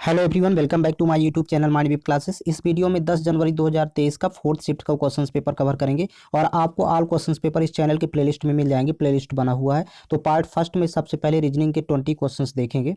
Hello everyone, welcome back to my YouTube channel mind web classes. इस video में 10 जनवरी 2023 का फोर्थ शिफ्ट का क्वेश्चंस पेपर कवर करेंगे और आपको ऑल क्वेश्चंस पेपर इस चैनल के प्लेलिस्ट में मिल जाएंगे। प्लेलिस्ट बना हुआ है। तो पार्ट फर्स्ट में सबसे पहले रीजनिंग के 20 क्वेश्चंस देखेंगे।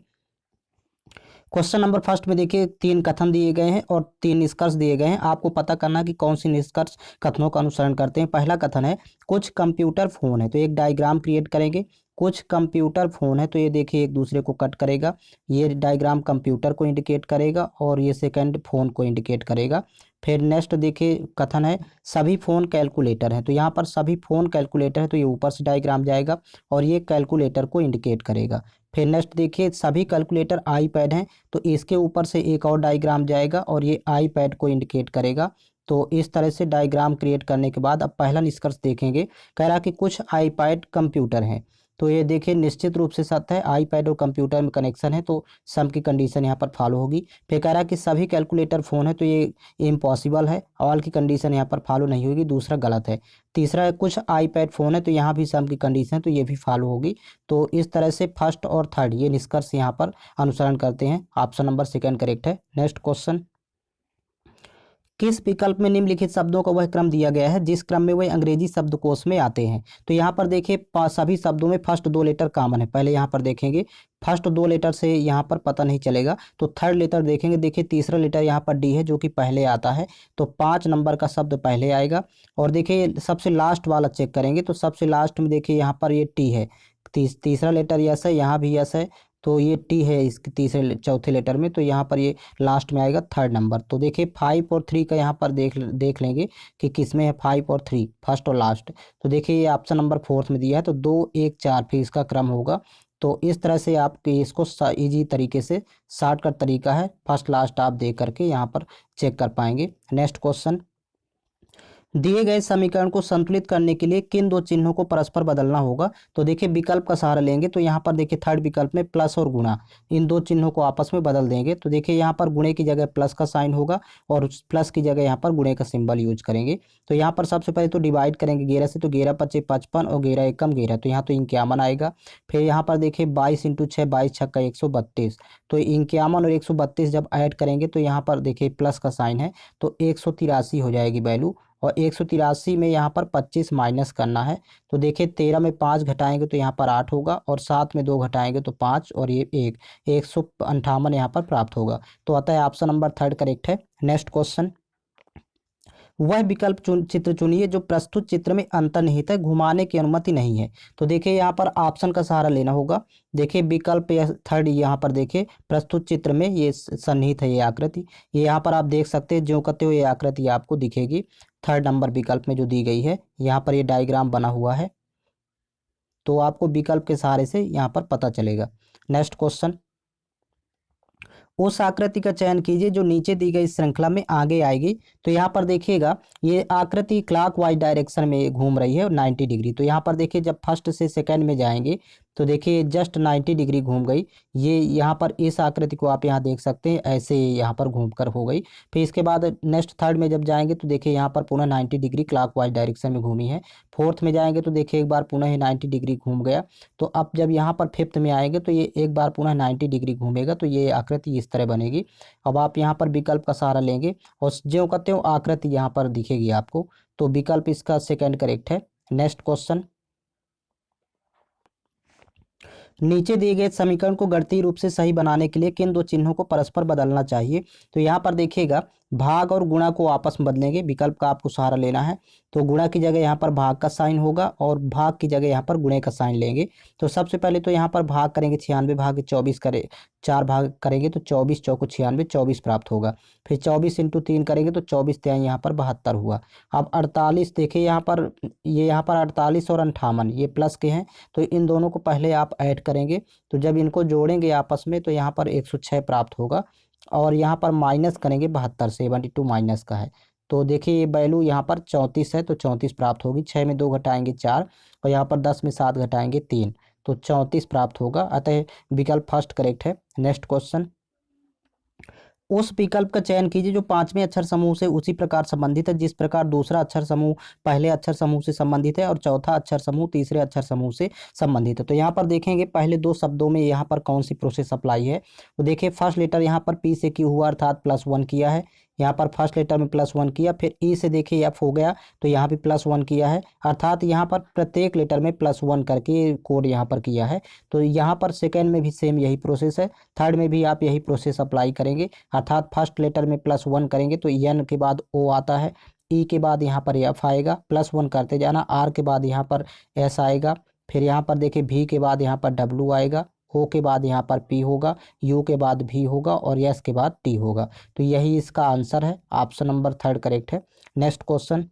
क्वेश्चन नंबर फर्स्ट में देखिए 3 कथन दिए गए हैं और 3 निष्कर्ष दिए गए हैं। आपको पता करना कि कौन सी निष्कर्ष कथनों का अनुसरण करते हैं। पहला कथन है कुछ कंप्यूटर फोन है, तो एक डायग्राम क्रिएट करेंगे। कुछ कंप्यूटर फोन है, तो ये देखिए एक दूसरे को कट करेगा। ये डायग्राम कंप्यूटर को इंडिकेट करेगा और ये सेकंड फोन को इंडिकेट करेगा। फिर नेक्स्ट देखिए कथन है सभी फोन कैलकुलेटर हैं, तो यहाँ पर सभी फोन कैलकुलेटर है, तो ये ऊपर से डायग्राम जाएगा और ये कैलकुलेटर को इंडिकेट करेगा। फिर नेक्स्ट देखिए सभी कैलकुलेटर आईपैड हैं, तो इसके ऊपर से एक और डायग्राम जाएगा और ये आईपैड को इंडिकेट करेगा। तो इस तरह से डायग्राम क्रिएट करने के बाद अब पहला निष्कर्ष देखेंगे। कह रहा कि कुछ आईपैड कंप्यूटर हैं, तो ये देखिए निश्चित रूप से सत्य है। आईपैड और कंप्यूटर में कनेक्शन है, तो सम की कंडीशन यहाँ पर फॉलो होगी। फिर कह रहा कि सभी कैलकुलेटर फ़ोन है, तो ये इम्पॉसिबल है। ऑल की कंडीशन यहाँ पर फॉलो नहीं होगी, दूसरा गलत है। तीसरा है कुछ आईपैड फ़ोन है, तो यहाँ भी सम की कंडीशन है, तो ये भी फॉलो होगी। तो इस तरह से फर्स्ट और थर्ड ये निष्कर्ष यहाँ पर अनुसरण करते हैं। ऑप्शन नंबर सेकंड करेक्ट है। नेक्स्ट क्वेश्चन, किस विकल्प में निम्नलिखित शब्दों का वह क्रम दिया गया है जिस क्रम में वह अंग्रेजी शब्दकोश में आते हैं। तो यहाँ पर देखिए सभी शब्दों में फर्स्ट 2 लेटर कॉमन है। पहले यहाँ पर देखेंगे फर्स्ट 2 लेटर से यहाँ पर पता नहीं चलेगा, तो थर्ड लेटर देखेंगे। देखिए तीसरा लेटर यहाँ पर डी है जो कि पहले आता है, तो 5 नंबर का शब्द पहले आएगा। और देखिए सबसे लास्ट वाला चेक करेंगे, तो सबसे लास्ट में देखिए यहाँ पर ये टी है। तीसरा लेटर यस है, यहाँ भी यस है, तो ये टी है इसके तीसरे चौथे लेटर में, तो यहाँ पर ये लास्ट में आएगा थर्ड नंबर। तो देखिए 5 और 3 का यहाँ पर देख लेंगे कि किस में है 5 और 3, फर्स्ट और लास्ट। तो देखिए ये ऑप्शन नंबर फोर्थ में दिया है, तो 2 1 4 फिर इसका क्रम होगा। तो इस तरह से आप इसको इजी तरीके से शॉर्टकट तरीका है, फर्स्ट लास्ट आप देख करके यहाँ पर चेक कर पाएंगे। नेक्स्ट क्वेश्चन, दिए गए समीकरण को संतुलित करने के लिए किन 2 चिन्हों को परस्पर बदलना होगा। तो देखिए विकल्प का सहारा लेंगे, तो यहाँ पर देखिए थर्ड विकल्प में प्लस और गुणा, इन 2 चिन्हों को आपस में बदल देंगे। तो देखिए यहाँ पर गुणे की जगह प्लस का साइन होगा और प्लस की जगह यहाँ पर गुणे का सिंबल यूज करेंगे। तो यहाँ पर सबसे पहले तो डिवाइड करेंगे 11 से, तो 11 पच्चे 55 और 11 एकम 11, तो यहाँ तो 51 आएगा। फिर यहाँ पर देखिए 22 इंटू 6 22 छक्का 132, तो 51 और 132 जब ऐड करेंगे तो यहाँ पर देखिए प्लस का साइन है, तो 183 हो जाएगी वैल्यू। और 183 में यहाँ पर 25 माइनस करना है, तो देखिए 13 में 5 घटाएंगे तो यहाँ पर 8 होगा और 7 में 2 घटाएंगे तो 5 और ये 158 यहाँ पर प्राप्त होगा। तो आता है ऑप्शन नंबर थर्ड करेक्ट है। नेक्स्ट क्वेश्चन, वह विकल्प चित्र चुनिए जो प्रस्तुत चित्र में अंतर्निहित है, घुमाने की अनुमति नहीं है। तो देखिए यहाँ पर ऑप्शन का सहारा लेना होगा। देखिए विकल्प थर्ड यहाँ पर देखिए प्रस्तुत चित्र में ये सन्निहित है, ये आकृति, ये यहाँ पर आप देख सकते हैं ज्यों करते हुए ये आकृति आपको दिखेगी। थर्ड नंबर विकल्प में जो दी गई है, यहाँ पर ये डायग्राम बना हुआ है, तो आपको विकल्प के सहारे से यहाँ पर पता चलेगा। नेक्स्ट क्वेश्चन, उस आकृति का चयन कीजिए जो नीचे दी गई श्रृंखला में आगे आएगी। तो यहाँ पर देखिएगा ये आकृति क्लॉकवाइज डायरेक्शन में घूम रही है 90 डिग्री। तो यहाँ पर देखिए जब फर्स्ट से सेकंड में जाएंगे तो देखिए जस्ट 90 डिग्री घूम गई। ये यहाँ पर इस आकृति को आप यहाँ देख सकते हैं, ऐसे यहाँ पर घूम कर हो गई। फिर इसके बाद नेक्स्ट थर्ड में जब जाएंगे तो देखिए यहाँ पर पुनः 90 डिग्री क्लॉकवाइज डायरेक्शन में घूमी है। फोर्थ में जाएंगे तो देखिए एक बार पुनः ही 90 डिग्री घूम गया। तो अब जब यहाँ पर फिफ्थ में आएंगे तो ये एक बार पुनः 90 डिग्री घूमेगा, तो ये आकृति इस तरह बनेगी। अब आप यहाँ पर विकल्प का सहारा लेंगे और ज्यों कहते हो आकृति यहाँ पर दिखेगी आपको, तो विकल्प इसका सेकंड करेक्ट है। नेक्स्ट क्वेश्चन, नीचे दिए गए समीकरण को गणितीय रूप से सही बनाने के लिए किन 2 चिन्हों को परस्पर बदलना चाहिए। तो यहाँ पर देखिएगा भाग और गुणा को आपस में बदलेंगे, विकल्प का आपको सहारा लेना है। तो गुणा की जगह यहाँ पर भाग का साइन होगा और भाग की जगह यहाँ पर गुणे का साइन लेंगे। तो सबसे पहले तो यहाँ पर भाग करेंगे 96 भाग 24 करे 4 भाग करेंगे तो 24 चौको 96 24 प्राप्त होगा। फिर 24 इंटू 3 करेंगे तो 24 3 यहाँ पर 72 हुआ। अब 48 देखिए यहाँ पर, ये यहाँ पर 48 और 58 ये प्लस के हैं, तो इन दोनों को पहले आप ऐड करेंगे। तो जब इनको जोड़ेंगे आपस में तो यहाँ पर 106 प्राप्त होगा और यहाँ पर माइनस करेंगे 72 से, 72 माइनस का है। तो देखिए ये वैल्यू यहाँ पर 34 है, तो 34 प्राप्त होगी। 6 में 2 घटाएंगे 4 और यहाँ पर 10 में 7 घटाएंगे 3, तो 34 प्राप्त होगा। अतः विकल्प फर्स्ट करेक्ट है। नेक्स्ट क्वेश्चन, उस विकल्प का चयन कीजिए जो पांचवें अक्षर समूह से उसी प्रकार संबंधित है जिस प्रकार दूसरा अक्षर समूह पहले अक्षर समूह से संबंधित है और चौथा अक्षर समूह तीसरे अक्षर समूह से संबंधित है। तो यहाँ पर देखेंगे पहले दो शब्दों में यहाँ पर कौन सी प्रोसेस अप्लाई है। तो देखिए फर्स्ट लेटर यहाँ पर पी से क्यू हुआ अर्थात +1 किया है, यहाँ पर फर्स्ट लेटर में +1 किया, फिर ई से देखिए एफ हो गया तो यहाँ भी +1 किया है, अर्थात यहाँ पर प्रत्येक लेटर में +1 करके कोड यहाँ पर किया है। तो यहाँ पर सेकेंड में भी सेम यही प्रोसेस है, थर्ड में भी आप यही प्रोसेस अप्लाई करेंगे, अर्थात फर्स्ट लेटर में +1 करेंगे तो एन के बाद ओ आता है, ई के बाद यहाँ पर एफ आएगा, +1 करते जाना, आर के बाद यहाँ पर एस आएगा, फिर यहाँ पर देखिए भी के बाद यहाँ पर डब्लू आएगा, ओ के बाद यहाँ पर पी होगा, यू के बाद भी होगा और एस के बाद टी होगा। तो यही इसका आंसर है, ऑप्शन नंबर थर्ड करेक्ट है। नेक्स्ट क्वेश्चन,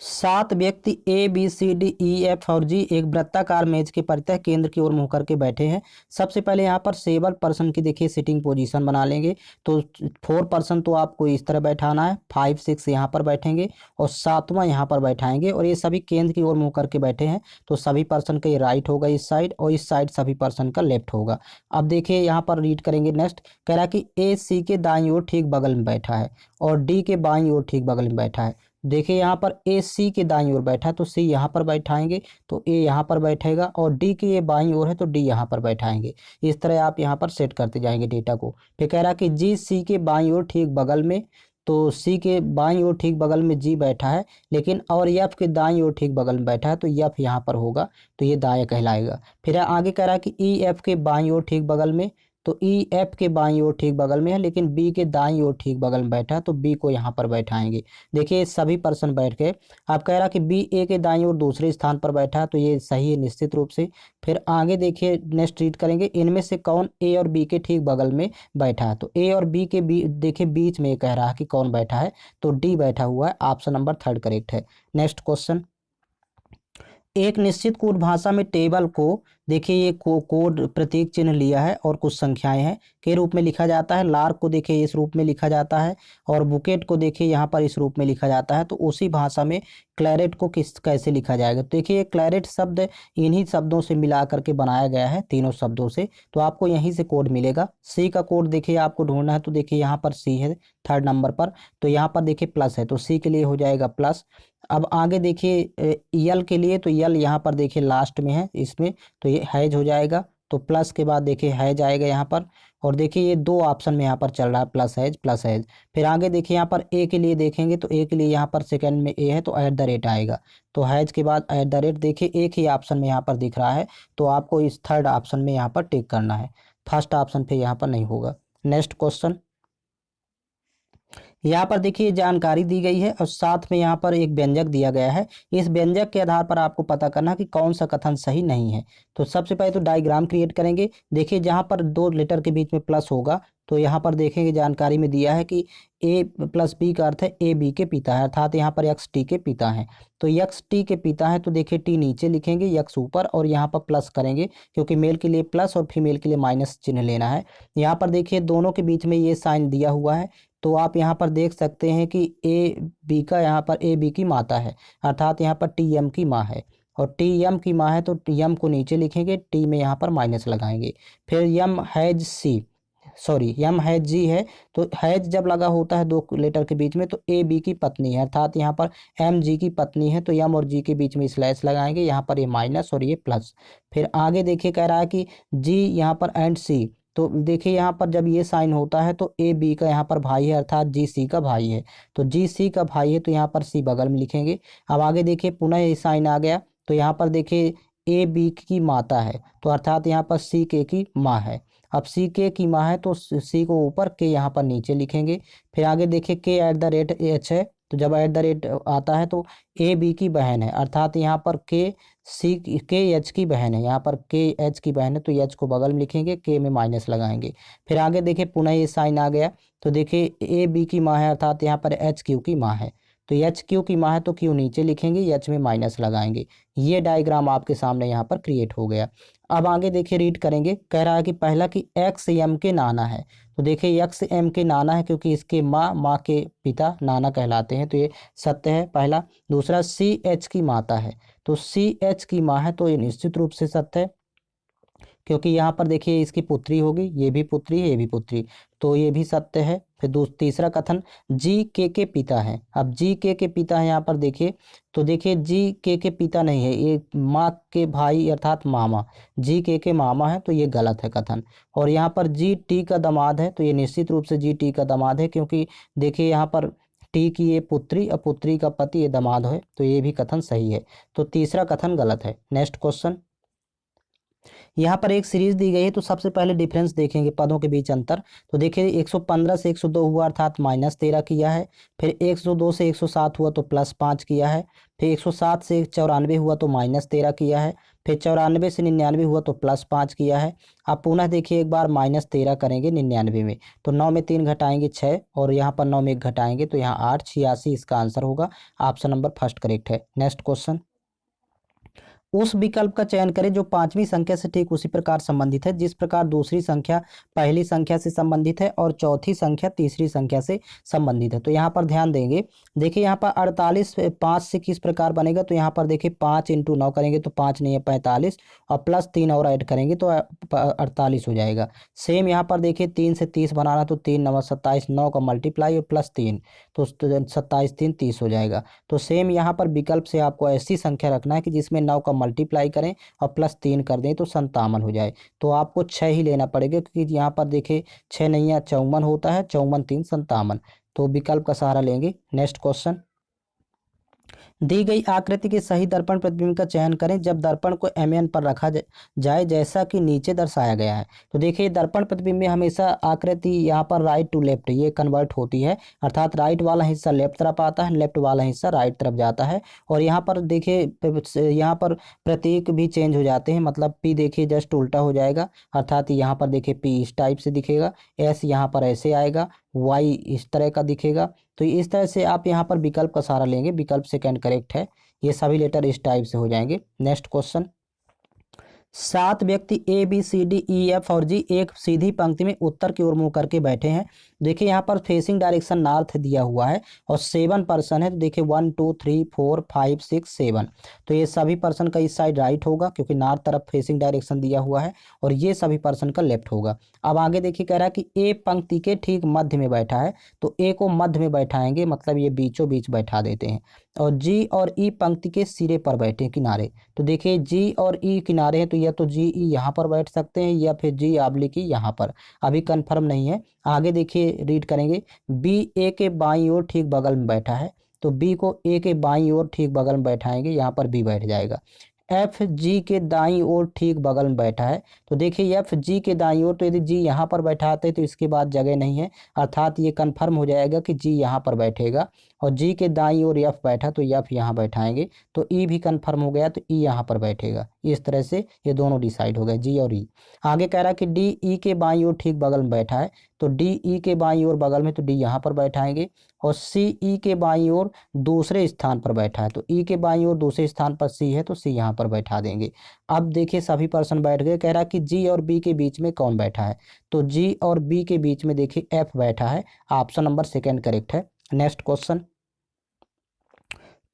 7 व्यक्ति ABCDEF और जी एक वृत्ताकार मेज के परितः केंद्र की ओर मुंह करके बैठे हैं। सबसे पहले यहाँ पर 7 पर्सन की देखिए सिटिंग पोजीशन बना लेंगे। तो 4 पर्सन तो आपको इस तरह बैठाना है, 5 6 यहाँ पर बैठेंगे और 7वां यहाँ पर बैठाएंगे और ये सभी केंद्र की ओर मुंह करके बैठे हैं। तो सभी पर्सन का ये राइट होगा इस साइड और इस साइड सभी पर्सन का लेफ्ट होगा। अब देखिए यहाँ पर रीड करेंगे। नेक्स्ट कह रहा है कि ए सी के दाईं ओर ठीक बगल में बैठा है और डी के बाईं ओर ठीक बगल में बैठा है। देखिए यहाँ पर ए सी के दाईं ओर बैठा है तो सी यहाँ पर बैठाएंगे तो ए यहाँ पर बैठेगा और डी के ये बाईं ओर है तो डी यहाँ पर बैठाएंगे। इस तरह आप यहाँ पर सेट करते जाएंगे डेटा को। फिर कह रहा कि जी सी के बाईं ओर ठीक बगल में, तो सी के बाईं ओर ठीक बगल में जी बैठा है, लेकिन और एफ के दाईं ओर ठीक बगल में बैठा है तो एफ यहाँ पर होगा तो ये दाया कहलाएगा। फिर आगे कह रहा है कि ई एफ के बाईं ओर ठीक बगल में, तो ई एफ के बाईं ओर ठीक बगल में है लेकिन बी के दाईं ओर ठीक बगल में बैठा है तो बी को यहाँ पर बैठाएंगे। देखिए सभी पर्सन बैठ गए। आप कह रहा कि बी ए के दाईं ओर दूसरे स्थान पर बैठा है तो ये सही है निश्चित रूप से। फिर आगे देखिए नेक्स्ट रीड करेंगे, इनमें से कौन ए और बी के ठीक बगल में बैठा है। तो ए और बी के देखिए बीच में कह रहा है कि कौन बैठा है तो डी बैठा हुआ है, ऑप्शन नंबर थर्ड करेक्ट है। नेक्स्ट क्वेश्चन, एक निश्चित कोड भाषा में टेबल को देखिए ये कोड प्रतीक चिन्ह लिया है और कुछ संख्याएं हैं के रूप में लिखा जाता है। लार्क को देखिए इस रूप में लिखा जाता है और बुकेट को देखिए यहाँ पर इस रूप में लिखा जाता है। तो उसी भाषा में क्लैरेट को कैसे लिखा जाएगा। तो देखिए क्लैरेट शब्द इन्हीं शब्दों से मिला करके बनाया गया है, तीनों शब्दों से। तो आपको यहीं से कोड मिलेगा। सी का कोड देखिए आपको ढूंढना है तो देखिए यहाँ पर सी है थर्ड नंबर पर, तो यहाँ पर देखिए प्लस है तो सी के लिए हो जाएगा प्लस। अब आगे देखिए यल के लिए, तो यल यहाँ पर देखिए लास्ट में है इसमें, तो ये हैज हो जाएगा। तो प्लस के बाद देखिए हैज आएगा यहाँ पर और देखिए ये दो ऑप्शन में यहाँ पर चल रहा है प्लस हैज। फिर आगे देखिए यहाँ पर ए के लिए देखेंगे तो ए के लिए यहाँ पर सेकंड में ए है तो @ आएगा। तो हैज के बाद @ देखिए एक ही ऑप्शन में यहाँ पर दिख रहा है तो आपको इस थर्ड ऑप्शन में यहाँ पर टिक करना है, फर्स्ट ऑप्शन पे यहाँ पर नहीं होगा। नेक्स्ट क्वेश्चन, यहाँ पर देखिए जानकारी दी गई है और साथ में यहाँ पर एक व्यंजक दिया गया है। इस व्यंजक के आधार पर आपको पता करना कि कौन सा कथन सही नहीं है। तो सबसे पहले तो डायग्राम क्रिएट करेंगे। देखिए जहाँ पर दो लेटर के बीच में प्लस होगा तो यहाँ पर देखेंगे जानकारी में दिया है कि ए प्लस बी का अर्थ है ए बी के पिता है, अर्थात यहाँ पर एक्स टी के पिता हैं। तो एक्स टी के पिता है तो देखिए टी नीचे लिखेंगे, एक्स ऊपर और यहाँ पर प्लस करेंगे क्योंकि मेल के लिए प्लस और फीमेल के लिए माइनस चिन्ह लेना है। यहाँ पर देखिए दोनों के बीच में ये साइन दिया हुआ है तो आप यहाँ पर देख सकते हैं कि ए बी का यहाँ पर ए बी की माता है, अर्थात यहाँ पर टी एम की माँ है और टी एम की माँ है तो एम को नीचे लिखेंगे, टी में यहाँ पर माइनस लगाएंगे। फिर M has C, sorry M has G है तो हैज जब लगा होता है दो लेटर के बीच में तो ए बी की पत्नी है, अर्थात यहाँ पर एम जी की पत्नी है तो एम और जी के बीच में स्लैश लगाएंगे, यहाँ पर ये माइनस और ये प्लस। फिर आगे देखिए कह रहा है कि जी यहाँ पर एंड सी, तो देखिए यहाँ पर जब ये साइन होता है तो ए बी का यहाँ पर भाई है अर्थात जी सी का भाई है, तो जी सी का भाई है तो यहाँ पर सी बगल में लिखेंगे। अब आगे देखिए पुनः ये साइन आ गया तो यहाँ पर देखिए ए बी की माता है तो अर्थात यहाँ पर सी के की माँ है। अब सी के की माँ है तो सी को ऊपर के यहाँ पर नीचे लिखेंगे। फिर आगे देखिए के @h है तो जब @ आता है तो ए बी की बहन है, अर्थात यहाँ पर के एच की बहन है, यहाँ पर के एच की बहन है तो एच को बगल में लिखेंगे, के में माइनस लगाएंगे। फिर आगे देखिए पुनः ये साइन आ गया तो देखिए ए बी की माँ है अर्थात यहाँ पर एच क्यू की माँ है, तो एच क्यू की माँ है तो क्यू नीचे लिखेंगे, एच में माइनस लगाएंगे। ये डायग्राम आपके सामने यहाँ पर क्रिएट हो गया। अब आगे देखिए रीड करेंगे, कह रहा है कि पहला कि एक्स एम के नाना है, तो देखिए एक्स एम के नाना है क्योंकि इसके माँ के पिता नाना कहलाते हैं तो ये सत्य है पहला। दूसरा सी एच की माता है तो सी एच की माँ है तो ये निश्चित रूप से सत्य है क्योंकि यहाँ पर देखिए इसकी पुत्री होगी, ये भी पुत्री है, ये भी पुत्री, तो ये भी सत्य है। फिर तीसरा कथन, जी के पिता हैं। अब जी के पिता हैं यहाँ पर देखिए, तो देखिए जी के पिता नहीं है, ये माँ के भाई अर्थात मामा, जी के मामा है, तो ये गलत है कथन। और यहाँ पर जी टी का दामाद है, तो ये निश्चित रूप से जी टी का दामाद है, क्योंकि देखिए यहाँ पर टी की ये पुत्री और पुत्री का पति ये दामाद है, तो ये भी कथन सही है। तो तीसरा कथन गलत है। नेक्स्ट क्वेश्चन, यहाँ पर एक सीरीज दी गई है, तो सबसे पहले डिफरेंस देखेंगे पदों के बीच अंतर। तो देखिए 115 से 102 हुआ अर्थात -13 किया है। फिर 102 से 107 हुआ तो +5 किया है। फिर 107 से 94 हुआ तो -13 किया है। फिर 94 से 99 हुआ तो +5 किया है। आप पुनः देखिए एक बार -13 करेंगे 99 में, तो 9 में 3 घटाएंगे 6, और यहाँ पर 9 में 1 घटाएंगे तो यहाँ 8, 86 इसका आंसर होगा। ऑप्शन नंबर फर्स्ट करेक्ट है। नेक्स्ट क्वेश्चन, उस विकल्प का चयन करें जो पांचवी संख्या से ठीक उसी प्रकार संबंधित है जिस प्रकार दूसरी संख्या पहली संख्या से संबंधित है और चौथी संख्या तीसरी संख्या से संबंधित है। तो यहाँ पर ध्यान देंगे, देखिए यहाँ पर 48 5 से किस प्रकार बनेगा, तो यहाँ पर देखिए 5 × 9 करेंगे तो 5 नहीं है 45, और +3 और ऐड करेंगे तो 48 हो जाएगा। सेम यहाँ पर देखिए 3 से 30 बनाना, तो 3 9 27, 9 का मल्टीप्लाई और +3, तो 27 3 30 हो जाएगा। तो सेम यहाँ पर विकल्प से आपको ऐसी संख्या रखना है कि जिसमें 9 का मल्टीप्लाई करें और +3 कर दें तो 57 हो जाए। तो आपको 6 ही लेना पड़ेगा, क्योंकि यहाँ पर देखिए 6 नहीं है 54 होता है, 54 3 57, तो विकल्प का सहारा लेंगे। नेक्स्ट क्वेश्चन, दी गई आकृति के सही दर्पण प्रतिबिंब का चयन करें जब दर्पण को MN पर रखा जाए जैसा कि नीचे दर्शाया गया है। तो देखिए दर्पण प्रतिबिंब में हमेशा आकृति यहाँ पर राइट टू लेफ्ट ये कन्वर्ट होती है, अर्थात राइट वाला हिस्सा लेफ्ट तरफ आता है, लेफ्ट वाला हिस्सा राइट तरफ जाता है। और यहाँ पर देखिए यहाँ पर प्रतीक भी चेंज हो जाते हैं, मतलब P देखिए जस्ट उल्टा हो जाएगा, अर्थात यहाँ पर देखिए P इस टाइप से दिखेगा, S यहाँ पर ऐसे आएगा, Y इस तरह का दिखेगा। तो इस तरह से आप यहाँ पर विकल्प का सहारा लेंगे, विकल्प सेकंड करेक्ट है, ये सभी लेटर इस टाइप से हो जाएंगे। नेक्स्ट क्वेश्चन, 7 व्यक्ति ABCDEF और G एक सीधी पंक्ति में उत्तर की ओर मुंह करके बैठे हैं। देखिए यहाँ पर फेसिंग डायरेक्शन नॉर्थ दिया हुआ है और 7 पर्सन है, तो देखिए 1 2 3 4 5 6 7, तो ये सभी पर्सन का इस साइड राइट होगा क्योंकि नॉर्थ तरफ फेसिंग डायरेक्शन दिया हुआ है, और ये सभी पर्सन का लेफ्ट होगा। अब आगे देखिए कह रहा है कि ए पंक्ति के ठीक मध्य में बैठा है, तो ए को मध्य में बैठाएंगे, मतलब ये बीचों बीच बैठा देते हैं। और जी और ई पंक्ति के सिरे पर बैठे हैं, किनारे, तो देखिए जी और ई किनारे हैं, तो या तो जी ई यहाँ पर बैठ सकते हैं या फिर जी आबली की यहाँ पर, अभी कंफर्म नहीं है। आगे देखिए रीड करेंगे, बी ए के बाईं ओर ठीक बगल में बैठा है, तो बी को ए के बाईं ओर ठीक बगल में बैठाएंगे, यहाँ पर बी बैठ जाएगा। एफ जी के दाईं ओर ठीक बगल में बैठा है, तो देखिए एफ जी के दाईं ओर, तो यदि जी यहाँ पर बैठाते तो इसके बाद जगह नहीं है, अर्थात ये कंफर्म हो जाएगा कि जी यहाँ पर बैठेगा। और जी के दाईं ओर एफ बैठा तो एफ यहाँ बैठाएंगे, तो ई भी कंफर्म हो गया, तो ई यहाँ पर बैठेगा। इस तरह से ये दोनों डिसाइड हो गए, जी और ई। आगे कह रहा है कि डी ई के बाईं ओर ठीक बगल में बैठा है, तो डी ई के बाईं ओर बगल में, तो डी यहाँ पर बैठाएंगे। और सी ई के बाईं ओर दूसरे स्थान पर बैठा है, तो ई के बाईं ओर दूसरे स्थान पर सी है, तो सी यहाँ पर बैठा देंगे। अब देखिए सभी पर्सन बैठ गए, कह रहा है कि जी और बी के बीच में कौन बैठा है, तो जी और बी के बीच में देखिए एफ बैठा है, ऑप्शन नंबर सेकंड करेक्ट है। नेक्स्ट क्वेश्चन,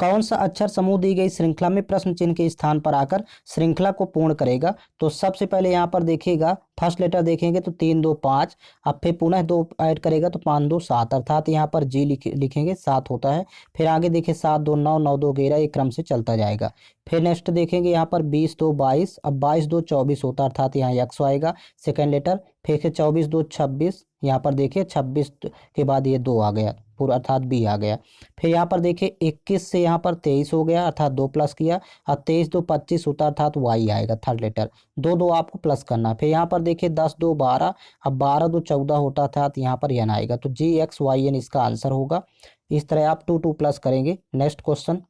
कौन सा अक्षर समूह दी गई श्रृंखला में प्रश्न चिन्ह के स्थान पर आकर श्रृंखला को पूर्ण करेगा। तो सबसे पहले यहाँ पर देखिएगा फर्स्ट लेटर देखेंगे तो 3 2 5, अब फिर पुनः 2 ऐड करेगा तो 5 2 7, अर्थात यहाँ पर जी लिखेंगे 7 होता है। फिर आगे देखिए 7 2 9, 9 2 11, एक क्रम से चलता जाएगा। फिर नेक्स्ट देखेंगे यहाँ पर 20 2 22, अब 22 2 24 होता है, अर्थात यहाँ एक्स आएगा सेकेंड लेटर। फिर 24 2 26, यहाँ पर देखिए 26 के बाद ये 2 आ गया पूरा, अर्थात बी आ गया। फिर यहाँ पर देखिए 21 से यहाँ पर 23 हो गया, अर्थात 2 प्लस किया, और 23 2 25 होता है, अर्थात वाई आएगा थर्ड लेटर, 2 2 आपको प्लस करना। फिर यहाँ पर देखिए 10 2 12, अब 12 2 14 होता है, अर्थात यहाँ पर एन आएगा, तो जी एक्स वाई एन इसका आंसर होगा। इस तरह आप 2 2 प्लस करेंगे। नेक्स्ट क्वेश्चन,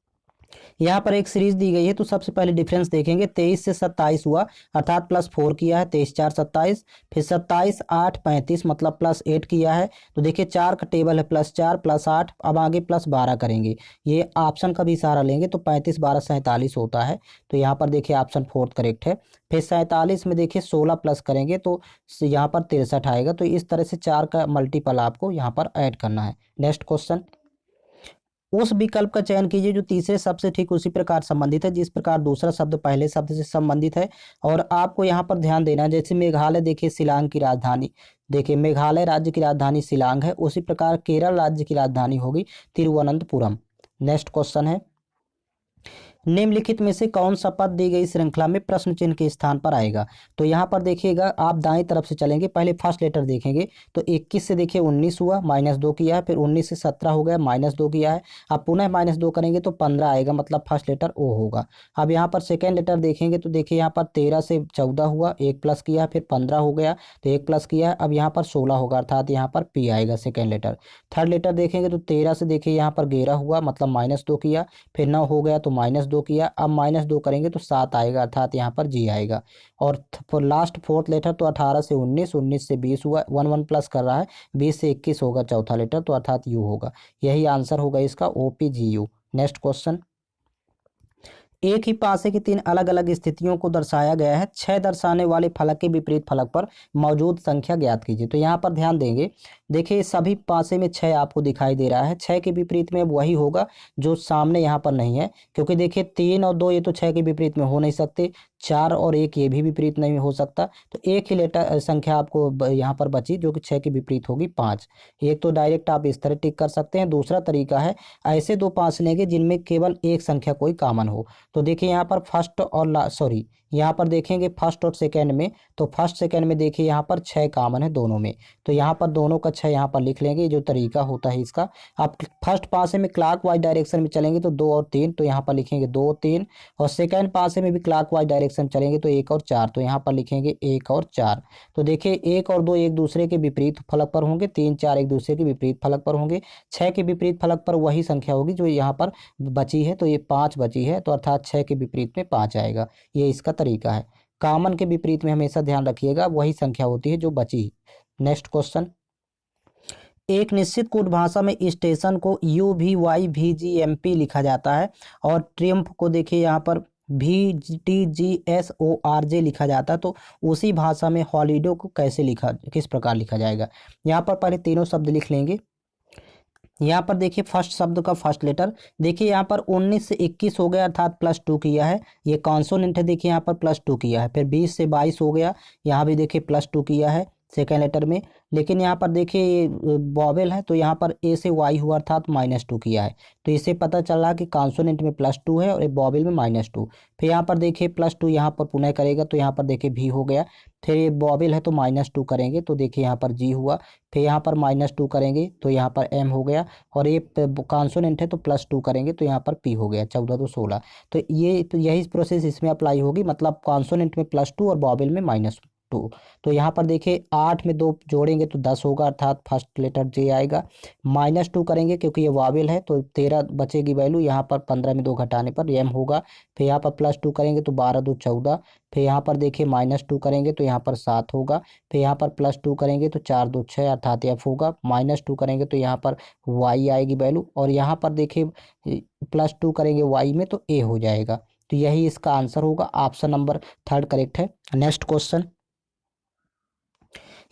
यहाँ पर एक सीरीज दी गई है, तो सबसे पहले डिफरेंस देखेंगे, 23 से 27 हुआ, अर्थात +4 किया है, 23 4 27, फिर 27 8 35, मतलब +8 किया है, तो देखिए 4 का टेबल है +4 +8, अब आगे +12 करेंगे, ये ऑप्शन का भी सहारा लेंगे, तो 35 12 47 होता है, तो यहाँ पर देखिए ऑप्शन फोर्थ करेक्ट है। फिर 47 में देखिए 16 प्लस करेंगे तो यहाँ पर 63 आएगा, तो इस तरह से 4 का मल्टीपल आपको यहाँ पर ऐड करना है। नेक्स्ट क्वेश्चन, उस विकल्प का चयन कीजिए जो तीसरे शब्द से ठीक उसी प्रकार संबंधित है जिस प्रकार दूसरा शब्द पहले शब्द से संबंधित है। और आपको यहाँ पर ध्यान देना है, जैसे मेघालय देखिए शिलांग की राजधानी, देखिए मेघालय राज्य की राजधानी शिलांग है, उसी प्रकार केरल राज्य की राजधानी होगी तिरुवनंतपुरम। नेक्स्ट क्वेश्चन है, निम्नलिखित में से कौन सा पद दी गई श्रृंखला में प्रश्न चिन्ह के स्थान पर आएगा। तो यहाँ पर देखिएगा आप दाएं तरफ से चलेंगे, पहले फर्स्ट लेटर देखेंगे तो 21 से देखिए 19 हुआ, -2 किया है, फिर 19 से 17 हो गया, -2 किया है, अब पुनः -2 करेंगे तो 15 आएगा, मतलब फर्स्ट लेटर ओ होगा। अब यहाँ पर सेकेंड लेटर देखेंगे तो देखिए यहाँ पर 13 से 14 हुआ, 1 प्लस किया, फिर 15 हो गया तो 1 प्लस किया, अब यहाँ पर 16 होगा, अर्थात यहाँ पर पी आएगा सेकेंड लेटर। थर्ड लेटर देखेंगे तो 13 से देखिए यहाँ पर 11 हुआ, मतलब -2 किया, फिर 9 हो गया तो -2 किया, अब -2 करेंगे तो 7 आएगा, अर्थात यहाँ पर जी आएगा। और लास्ट फोर्थ लेटर तो 18 से 19, 19 से 20 हुआ, 1 प्लस कर रहा है, 20 से 21 होगा चौथा लेटर, तो अर्थात यू होगा। यही आंसर होगा इसका, OPGU। नेक्स्ट क्वेश्चन, एक ही पासे की 3 अलग अलग स्थितियों को दर्शाया गया है, 6 दर्शाने वाले फलक के विपरीत फलक पर मौजूद संख्या ज्ञात कीजिए। तो यहाँ पर ध्यान देंगे, देखिए सभी पासे में 6 आपको दिखाई दे रहा है, 6 के विपरीत में वही होगा जो सामने यहाँ पर नहीं है, क्योंकि देखिए 3 और 2 ये तो 6 के विपरीत में हो नहीं सकते, 4 और 1 ये भी विपरीत नहीं हो सकता, तो एक ही लेटर संख्या आपको यहाँ पर बची जो कि 6 के विपरीत होगी 5। एक तो डायरेक्ट आप इस तरह टिक कर सकते हैं, दूसरा तरीका है ऐसे 2 पास लेंगे जिनमें केवल एक संख्या कोई कॉमन हो। तो देखिए यहाँ पर फर्स्ट और सॉरी यहाँ पर देखेंगे फर्स्ट और सेकंड में, तो फर्स्ट सेकंड में देखिए यहाँ पर 6 कॉमन है दोनों में, तो यहाँ पर दोनों का 6 यहाँ पर लिख लेंगे, जो तरीका होता है इसका। आप फर्स्ट पासे में क्लॉक वाइज डायरेक्शन में चलेंगे तो 2 और 3, तो यहाँ पर लिखेंगे 2 3, और सेकंड पासे में भी क्लॉक वाइज डायरेक्शन चलेंगे तो 1 और 4, तो यहाँ पर लिखेंगे 1 और 4। तो देखिए 1 और 2 एक दूसरे के विपरीत फलक पर होंगे, 3 4 एक दूसरे के विपरीत फलक पर होंगे, 6 के विपरीत फलक पर वही संख्या होगी जो यहाँ पर बची है, तो ये 5 बची है, तो अर्थात 6 के विपरीत में 5 आएगा। ये इसका तरीका है, कॉमन के विपरीत में हमेशा ध्यान रखिएगा वही संख्या होती है जो बची। नेक्स्ट क्वेश्चन, एक निश्चित कोड भाषा में स्टेशन को UVYVGMP लिखा जाता है और ट्रिम्फ को देखिए यहाँ पर VTGSORJ लिखा जाता है, तो उसी भाषा में हॉलीडे को कैसे लिखा, किस प्रकार लिखा जाएगा। यहाँ पर पहले तीनों शब्द लिख लेंगे। यहाँ पर देखिए फर्स्ट शब्द का फर्स्ट लेटर, देखिए यहाँ पर 19 से 21 हो गया, अर्थात +2 किया है, ये कॉन्सोनेंट है, देखिए यहाँ पर +2 किया है, फिर 20 से 22 हो गया, यहाँ भी देखिए +2 किया है सेकेंड लेटर में, लेकिन यहाँ पर देखिए ये वॉवेल है तो यहाँ पर A से Y हुआ, अर्थात -2 किया है, तो इससे पता चल रहा कि कॉन्सोनेंट में +2 है और ये वॉवेल में -2। फिर यहाँ पर देखिए +2 यहाँ पर पुनः करेगा तो यहाँ पर देखिए V हो गया, फिर ये वॉवेल है तो -2 करेंगे तो देखिए यहाँ पर G हुआ, फिर यहाँ पर -2 करेंगे तो यहाँ पर M हो गया, और ये कॉन्सोनेंट है तो +2 करेंगे तो यहाँ पर P हो गया, 14 तो 16। तो ये तो यही प्रोसेस इसमें अप्लाई होगी, मतलब कॉन्सोनेंट में +2 और वॉवेल में -2। तो यहाँ पर देखिए 8 में 2 जोड़ेंगे तो 10 होगा, अर्थात फर्स्ट लेटर J आएगा। -2 करेंगे क्योंकि ये वावेल है तो 13 बचेगी वैल्यू, यहाँ पर 15 में 2 घटाने पर M होगा, फिर यहाँ पर +2 करेंगे तो 12 2 14, फिर यहाँ पर देखिए -2 करेंगे तो यहाँ पर 7 होगा, फिर यहाँ पर +2 करेंगे तो 4 2 6, अर्थात F होगा, -2 करेंगे तो यहाँ पर Y आएगी वैल्यू, और यहाँ पर देखिए +2 करेंगे Y में तो A हो जाएगा। तो यही इसका आंसर होगा, ऑप्शन नंबर 3 करेक्ट है। नेक्स्ट क्वेश्चन,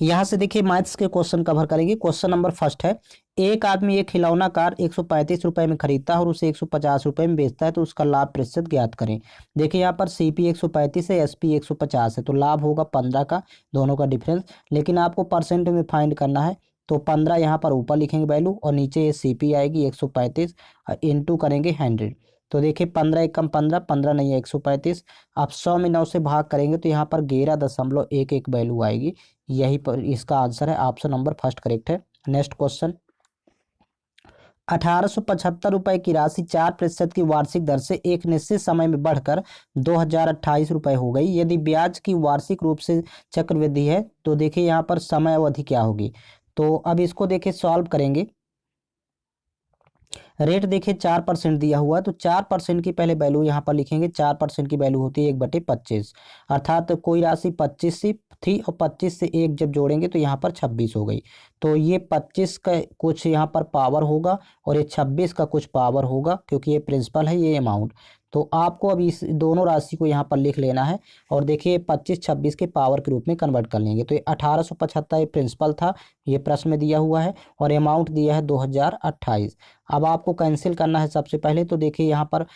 यहाँ से देखिए मैथ्स के क्वेश्चन कवर करेंगे। क्वेश्चन नंबर फर्स्ट है, एक आदमी एक खिलौना कार 135 रुपए में खरीदता है और उसे 150 रुपए में बेचता है, तो उसका लाभ प्रतिशत ज्ञात करें। देखिए यहाँ पर CP 135 है, SP 150 है, तो लाभ होगा 15 का, दोनों का डिफरेंस, लेकिन आपको परसेंट में फाइंड करना है, तो 15 यहाँ पर ऊपर लिखेंगे वैल्यू और नीचे ये CP आएगी 135 इंटू करेंगे 100। तो देखिए 15 एकम 15, 15 नहीं है 135, आप 100 में 9 से भाग करेंगे तो यहाँ पर 11.11 वैल्यू आएगी। यही पर इसका आंसर है, ऑप्शन नंबर फर्स्ट करेक्ट है। नेक्स्ट क्वेश्चन, 1875 रुपए की राशि 4% की वार्षिक दर से एक निश्चित समय में बढ़कर 2028 रुपए हो गई। यदि ब्याज की वार्षिक रूप से चक्रवृद्धि है तो देखिए यहाँ पर समय अवधि क्या होगी। तो अब इसको देखिए सॉल्व करेंगे। रेट देखिए 4% दिया हुआ है, तो 4% की पहले वैल्यू यहाँ पर लिखेंगे। 4% की वैल्यू होती है 1/25, अर्थात कोई राशि 25 सी थी और 25 से 1 जब जोड़ेंगे तो यहाँ पर 26 हो गई। तो ये 25 का कुछ यहाँ पर पावर होगा और ये 26 का कुछ पावर होगा, क्योंकि ये प्रिंसिपल है ये अमाउंट। तो आपको अब इस दोनों राशि को यहाँ पर लिख लेना है और देखिए 25-26 के पावर के रूप में कन्वर्ट कर लेंगे। तो ये 1875 प्रिंसिपल था, ये प्रश्न में दिया हुआ है और अमाउंट दिया है 2028। अब आपको कैंसिल करना है सबसे पहले। तो देखिए यहाँ पर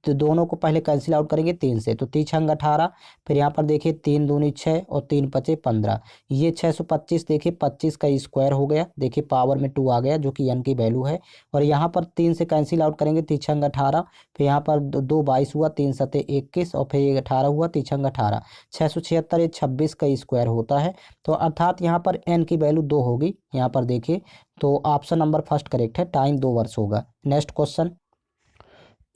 तो दोनों को पहले कैंसिल आउट करेंगे 3 से, तो 3×18, फिर यहाँ पर देखिए 3 दूनी 6 और 3×5 = 15। ये 625 देखिए 25 का स्क्वायर हो गया, देखिए पावर में 2 आ गया जो कि n की वैल्यू है। और यहाँ पर 3 से कैंसिल आउट करेंगे, 3×18, फिर यहाँ पर 2 22 हुआ, 3×7 = 21 और फिर ये 18 हुआ, 3×18 676, ये 26 का स्क्वायर होता है। तो अर्थात यहाँ पर n की वैल्यू 2 होगी। यहाँ पर देखिए तो ऑप्शन नंबर फर्स्ट करेक्ट है, टाइम 2 वर्ष होगा। नेक्स्ट क्वेश्चन,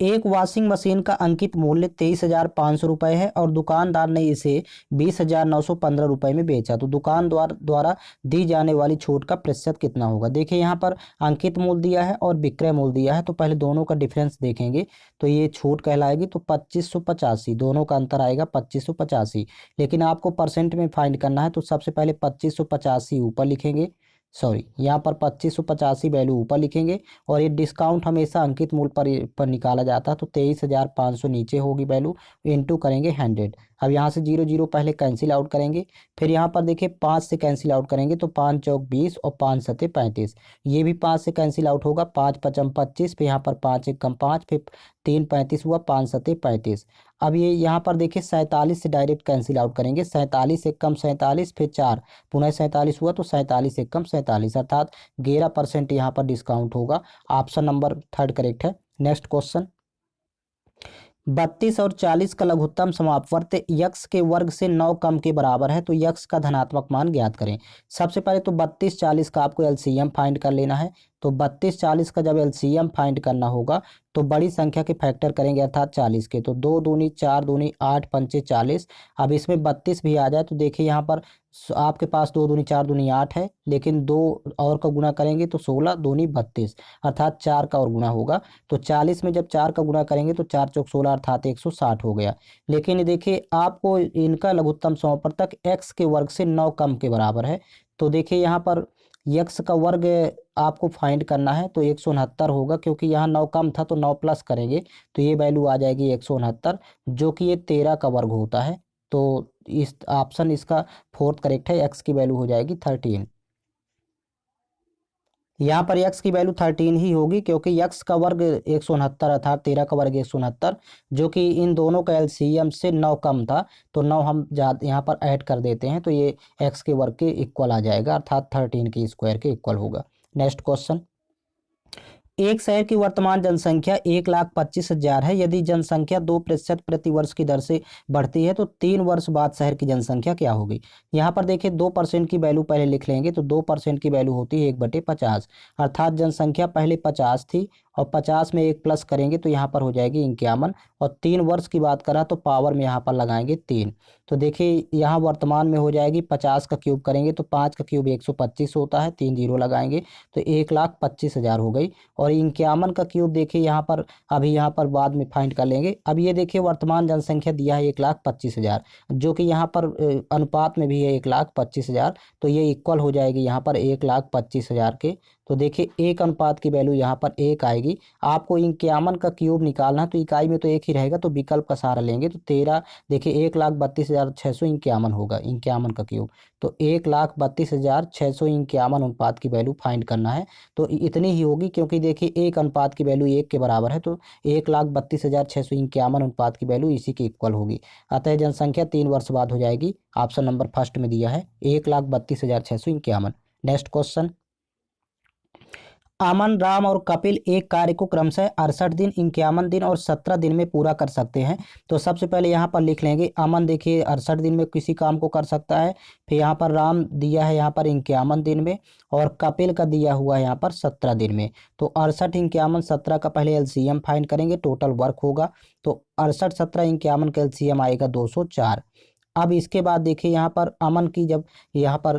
एक वॉशिंग मशीन का अंकित मूल्य 23,500 रुपये है और दुकानदार ने इसे 20,915 रुपये में बेचा, तो दुकानदार द्वारा दी जाने वाली छूट का प्रतिशत कितना होगा। देखिए यहाँ पर अंकित मूल्य दिया है और विक्रय मूल्य दिया है, तो पहले दोनों का डिफरेंस देखेंगे तो ये छूट कहलाएगी। तो 2585, दोनों का अंतर आएगा 2585। लेकिन आपको परसेंट में फाइंड करना है, तो सबसे पहले 2585 ऊपर लिखेंगे, सॉरी यहाँ पर 2585 वैल्यू ऊपर लिखेंगे और ये डिस्काउंट हमेशा अंकित मूल्य पर निकाला जाता है। तो 23,500 नीचे होगी वैल्यू, इंटू करेंगे 100। अब यहाँ से 0 0 पहले कैंसिल आउट करेंगे, फिर यहाँ पर देखिए 5 से कैंसिल आउट करेंगे, तो 5 चौक 20 और 5 सते 35। ये भी 5 से कैंसिल आउट होगा, 5 पचम 25, फिर यहाँ पर 5 एकम 5, फिर 3 35 हुआ, 5 सते 35। अब ये यहाँ पर देखिए 47 से डायरेक्ट कैंसिल आउट करेंगे, 47 एकम 47, फिर 4 पुनः 47 हुआ, तो 47 एकम 47, अर्थात 11% यहाँ पर डिस्काउंट होगा। ऑप्शन नंबर थर्ड करेक्ट है। नेक्स्ट क्वेश्चन, 32 और 40 का लघुत्तम समापवर्त यक्स के वर्ग से 9 कम के बराबर है, तो यक्स का धनात्मक मान ज्ञात करें। सबसे पहले तो 32-40 का आपको एलसीएम फाइंड कर लेना है। तो 32-40 का जब एलसीएम फाइंड करना होगा तो बड़ी संख्या के फैक्टर करेंगे, अर्थात 40 के। तो 2 दूनी 4 दूनी 8 पंचे 40। अब इसमें 32 भी आ जाए तो देखिए यहाँ पर आपके पास 2 दूनी 4 दूनी 8 है, लेकिन 2 और का गुना करेंगे तो 16 दूनी 32, अर्थात 4 का और गुना होगा। तो 40 में जब 4 का गुना करेंगे तो 4 चौक 16, अर्थात 160 हो गया। लेकिन देखिए आपको इनका लघुत्तम समापवर्तक x के वर्ग से 9 कम के बराबर है। तो देखिए यहाँ पर यक्स का वर्ग आपको फाइंड करना है, तो 169 होगा, क्योंकि यहाँ 9 कम था तो 9 प्लस करेंगे तो ये वैल्यू आ जाएगी 169, जो कि ये 13 का वर्ग होता है। तो इस ऑप्शन इसका फोर्थ करेक्ट है, एक्स की वैल्यू हो जाएगी 13। यहाँ पर यक्स की वैल्यू 13 ही होगी, क्योंकि यक्स का वर्ग 169 अर्थात 13 का वर्ग 169, जो कि इन दोनों का एलसीएम से 9 कम था। तो 9 हम यहाँ पर ऐड कर देते हैं तो ये एक्स के वर्ग के इक्वल आ जाएगा, अर्थात 13 के स्क्वायर के इक्वल होगा। नेक्स्ट क्वेश्चन, एक शहर की वर्तमान जनसंख्या 1,25,000 है। यदि जनसंख्या 2% प्रति वर्ष की दर से बढ़ती है तो 3 वर्ष बाद शहर की जनसंख्या क्या होगी। यहाँ पर देखिए 2% की वैल्यू पहले लिख लेंगे, तो 2% की वैल्यू होती है 1/50, अर्थात जनसंख्या पहले 50 थी और 50 में 1 प्लस करेंगे तो यहाँ पर हो जाएगी 51, और 3 वर्ष की बात करा तो पावर में यहाँ पर लगाएंगे 3। तो देखिए यहाँ वर्तमान में हो जाएगी, 50 का क्यूब करेंगे तो 5 का क्यूब 125 होता है, 3 जीरो लगाएंगे तो 1,25,000 हो गई। और 51 का क्यूब देखिए यहाँ पर अभी यहाँ पर बाद में फाइंड कर लेंगे। अब ये देखिए वर्तमान जनसंख्या दिया है 1,25,000, जो कि यहाँ पर अनुपात में भी है 1,25,000, तो ये इक्वल हो जाएगी यहाँ पर 1,25,000 के। तो देखिए 1 अनुपात की वैल्यू यहाँ पर 1 आएगी। आपको 51 का क्यूब निकालना है तो इकाई में तो 1 ही रहेगा, तो विकल्प का सहारा लेंगे तो 13 देखिए 1,32,651 होगा 51 का क्यूब। तो 1,32,651 अनुपात की वैल्यू फाइंड करना है, तो इतनी ही होगी, क्योंकि देखिए 1 अनुपात की वैल्यू 1 के बराबर है, तो 1,32,651 अनुपात की वैल्यू इसी के इक्वल होगी। अतः जनसंख्या 3 वर्ष बाद हो जाएगी। ऑप्शन नंबर फर्स्ट में दिया है 1,32,651। नेक्स्ट क्वेश्चन, अमन, राम और कपिल एक कार्य को क्रमशः 68 दिन, 51 दिन और 17 दिन में पूरा कर सकते हैं। तो सबसे पहले यहाँ पर लिख लेंगे, अमन देखिए 68 दिन में किसी काम को कर सकता है, फिर यहाँ पर राम दिया है यहाँ पर 51 दिन में, और कपिल का दिया हुआ है यहाँ पर 17 दिन में। तो 68, 51, 17 का पहले एलसीएम फाइंड करेंगे, टोटल वर्क होगा। तो 68, 17, 51 का एलसीएम आएगा 204। अब इसके बाद देखिए यहाँ पर अमन की जब यहाँ पर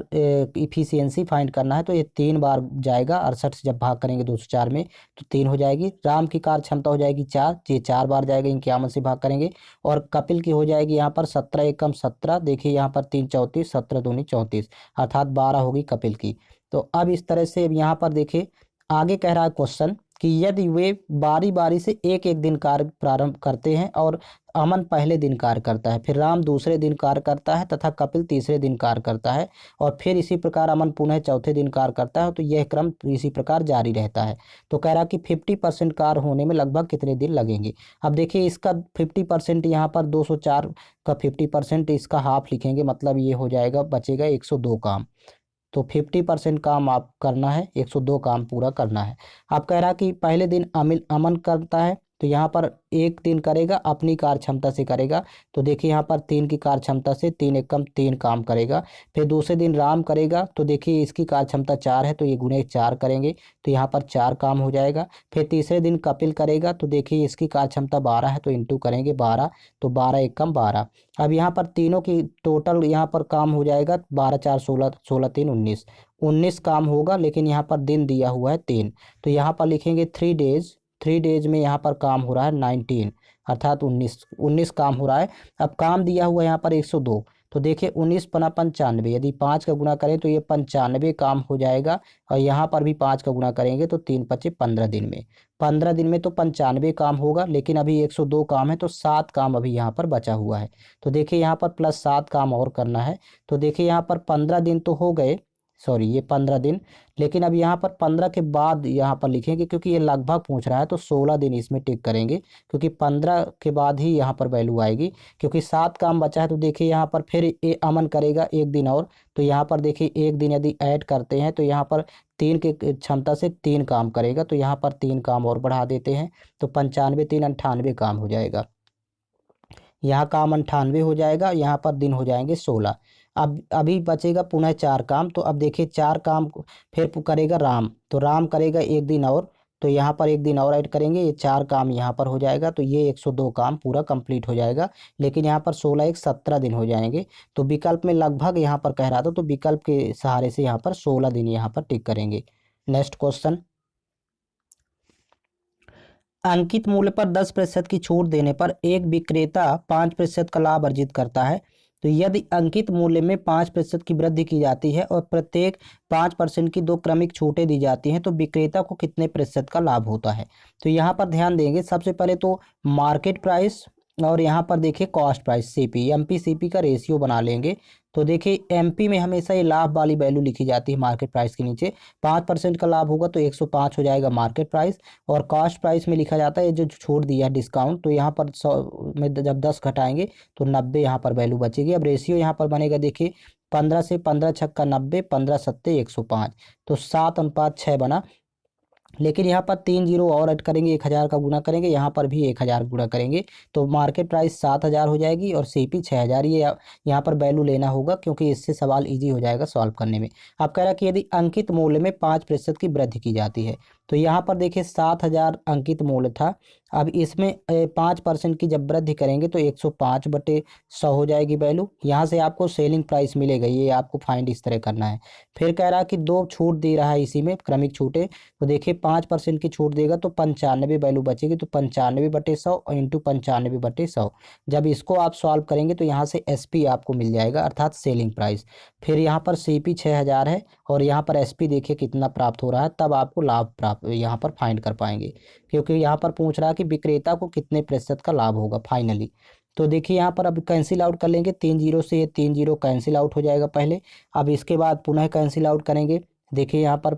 इफिशियंसी फाइंड करना है तो ये 3 बार जाएगा, 68 से जब भाग करेंगे 204 में तो 3 हो जाएगी। राम की कार्य क्षमता हो जाएगी 4, ये 4 बार जाएगा, 51 से भाग करेंगे। और कपिल की हो जाएगी यहाँ पर 17 एकम 17, देखिए यहाँ पर 3 34, 17 दूनी 34, अर्थात 12 होगी कपिल की। तो अब इस तरह से अब यहाँ पर देखिए आगे कह रहा है क्वेश्चन कि यदि वे बारी बारी से एक एक दिन कार्य प्रारंभ करते हैं और अमन पहले दिन कार्य करता है, फिर राम दूसरे दिन कार्य करता है तथा कपिल तीसरे दिन कार्य करता है और फिर इसी प्रकार अमन पुनः चौथे दिन कार्य करता है, तो यह क्रम इसी प्रकार जारी रहता है। तो कह रहा कि 50% कार्य होने में लगभग कितने दिन लगेंगे। अब देखिए इसका 50% यहाँ पर 204 का 50% इसका हाफ लिखेंगे, मतलब ये हो जाएगा, बचेगा 102 काम। तो 50% काम आप करना है, 102 काम पूरा करना है। आप कह रहा कि पहले दिन अमन करता है, तो यहाँ पर एक दिन करेगा अपनी कार्य क्षमता से करेगा, तो देखिए यहाँ पर 3 की कार्य क्षमता से 3 एकम 3 काम करेगा। फिर दूसरे दिन राम करेगा, तो देखिए इसकी कार्य क्षमता 4 है, तो ये गुणे 4 करेंगे, तो यहाँ पर 4 काम हो जाएगा। फिर तीसरे दिन कपिल करेगा, तो देखिए इसकी कार्य क्षमता 12 है, तो इंटू करेंगे 12, तो 12 एकम 12। अब यहाँ पर तीनों की टोटल यहाँ पर काम हो जाएगा 12 4 16, 16 3 19, 19 काम होगा, लेकिन यहाँ पर दिन दिया हुआ है 3, तो यहाँ पर लिखेंगे 3 डेज में यहाँ पर काम हो रहा है 19, अर्थात 19 काम हो रहा है। अब काम दिया हुआ है यहाँ पर 102, तो देखिए 19 पना 95, यदि 5 का गुणा करें तो ये 95 काम हो जाएगा, और यहाँ पर भी 5 का गुणा करेंगे तो 3 पचे 15 दिन में, 15 दिन में तो 95 काम होगा, लेकिन अभी 102 काम है, तो 7 काम अभी यहाँ पर बचा हुआ है। तो देखिए यहाँ पर प्लस 7 काम और करना है, तो देखिए यहाँ पर 15 दिन तो हो गए, सॉरी ये 15 दिन, लेकिन अब यहाँ पर 15 के बाद यहाँ पर लिखेंगे, क्योंकि ये लगभग पूछ रहा है, तो 16 दिन इसमें टिक करेंगे, क्योंकि 15 के बाद ही यहाँ पर वैल्यू आएगी, क्योंकि 7 काम बचा है। तो देखिए यहाँ पर फिर अमन करेगा एक दिन और, तो यहाँ पर देखिए एक दिन यदि ऐड करते हैं तो यहाँ पर 3 के क्षमता से 3 काम करेगा, तो यहाँ पर 3 काम और बढ़ा देते हैं, तो 95 3 98 काम हो जाएगा। यहाँ काम 98 हो जाएगा, यहाँ पर दिन हो जाएंगे 16। अब अभी बचेगा पुनः 4 काम, तो अब देखिए 4 काम फिर करेगा राम, तो राम करेगा एक दिन और, तो यहाँ पर एक दिन और ऐड करेंगे, ये 4 काम यहाँ पर हो जाएगा, तो ये 102 काम पूरा कंप्लीट हो जाएगा। लेकिन यहाँ पर 16 एक 17 दिन हो जाएंगे, तो विकल्प में लगभग यहाँ पर कह रहा था, तो विकल्प के सहारे से यहाँ पर 16 दिन यहाँ पर टिक करेंगे। नेक्स्ट क्वेश्चन, अंकित मूल्य पर 10% की छूट देने पर एक विक्रेता 5% का लाभ अर्जित करता है। तो यदि अंकित मूल्य में 5% की वृद्धि की जाती है और प्रत्येक 5% की 2 क्रमिक छूटें दी जाती हैं, तो विक्रेता को कितने प्रतिशत का लाभ होता है। तो यहाँ पर ध्यान देंगे, सबसे पहले तो मार्केट प्राइस और यहाँ पर देखिए cost price, CP MP CP का रेशियो बना लेंगे। तो देखिए एमपी में हमेशा ये लाभ वाली वैल्यू लिखी जाती है मार्केट प्राइस के नीचे, 5% का लाभ होगा तो 105 हो जाएगा मार्केट प्राइस, और कॉस्ट प्राइस में लिखा जाता है जो छूट दिया है डिस्काउंट, तो यहाँ पर 100 में जब 10 घटाएंगे तो 90 यहाँ पर वैल्यू बचेगी। अब रेशियो यहाँ पर बनेगा, देखिए 15 से 15 छक्का 90, 15 सत्ते 105, तो 7:6 बना। लेकिन यहाँ पर 3 जीरो और ऐड करेंगे, 1000 का गुना करेंगे, यहाँ पर भी 1000 गुना करेंगे, तो मार्केट प्राइस 7000 हो जाएगी और सीपी 6000। ये यहाँ पर वैल्यू लेना होगा, क्योंकि इससे सवाल इजी हो जाएगा सॉल्व करने में। आप कह रहा है कि यदि अंकित मूल्य में 5% की वृद्धि की जाती है, तो यहाँ पर देखिए 7000 अंकित मूल्य था, अब इसमें 5% की जब वृद्धि करेंगे तो 105/100 हो जाएगी वैल्यू। यहाँ से आपको सेलिंग प्राइस मिलेगा, ये आपको फाइंड इस तरह करना है। फिर कह रहा है कि 2 छूट दे रहा है इसी में, क्रमिक छूटें, तो देखिए 5% की छूट देगा तो 95 वैल्यू बचेगी, तो 95/100 और इंटू 95/100। जब इसको आप सॉल्व करेंगे तो यहाँ से एसपी आपको मिल जाएगा, अर्थात सेलिंग प्राइस। फिर यहाँ पर सीपी 6000 है और यहाँ पर एसपी देखिए कितना प्राप्त हो रहा है, तब आपको लाभ प्राप्त यहाँ पर फाइंड कर पाएंगे, क्योंकि यहाँ पर पूछ रहा है कि विक्रेता को कितने प्रतिशत का लाभ होगा फाइनली। तो देखिए यहाँ पर अब कैंसिल आउट कर लेंगे, 3 जीरो से ये 3 जीरो कैंसिल आउट हो जाएगा पहले। अब इसके बाद पुनः कैंसिल आउट करेंगे, देखिए यहाँ पर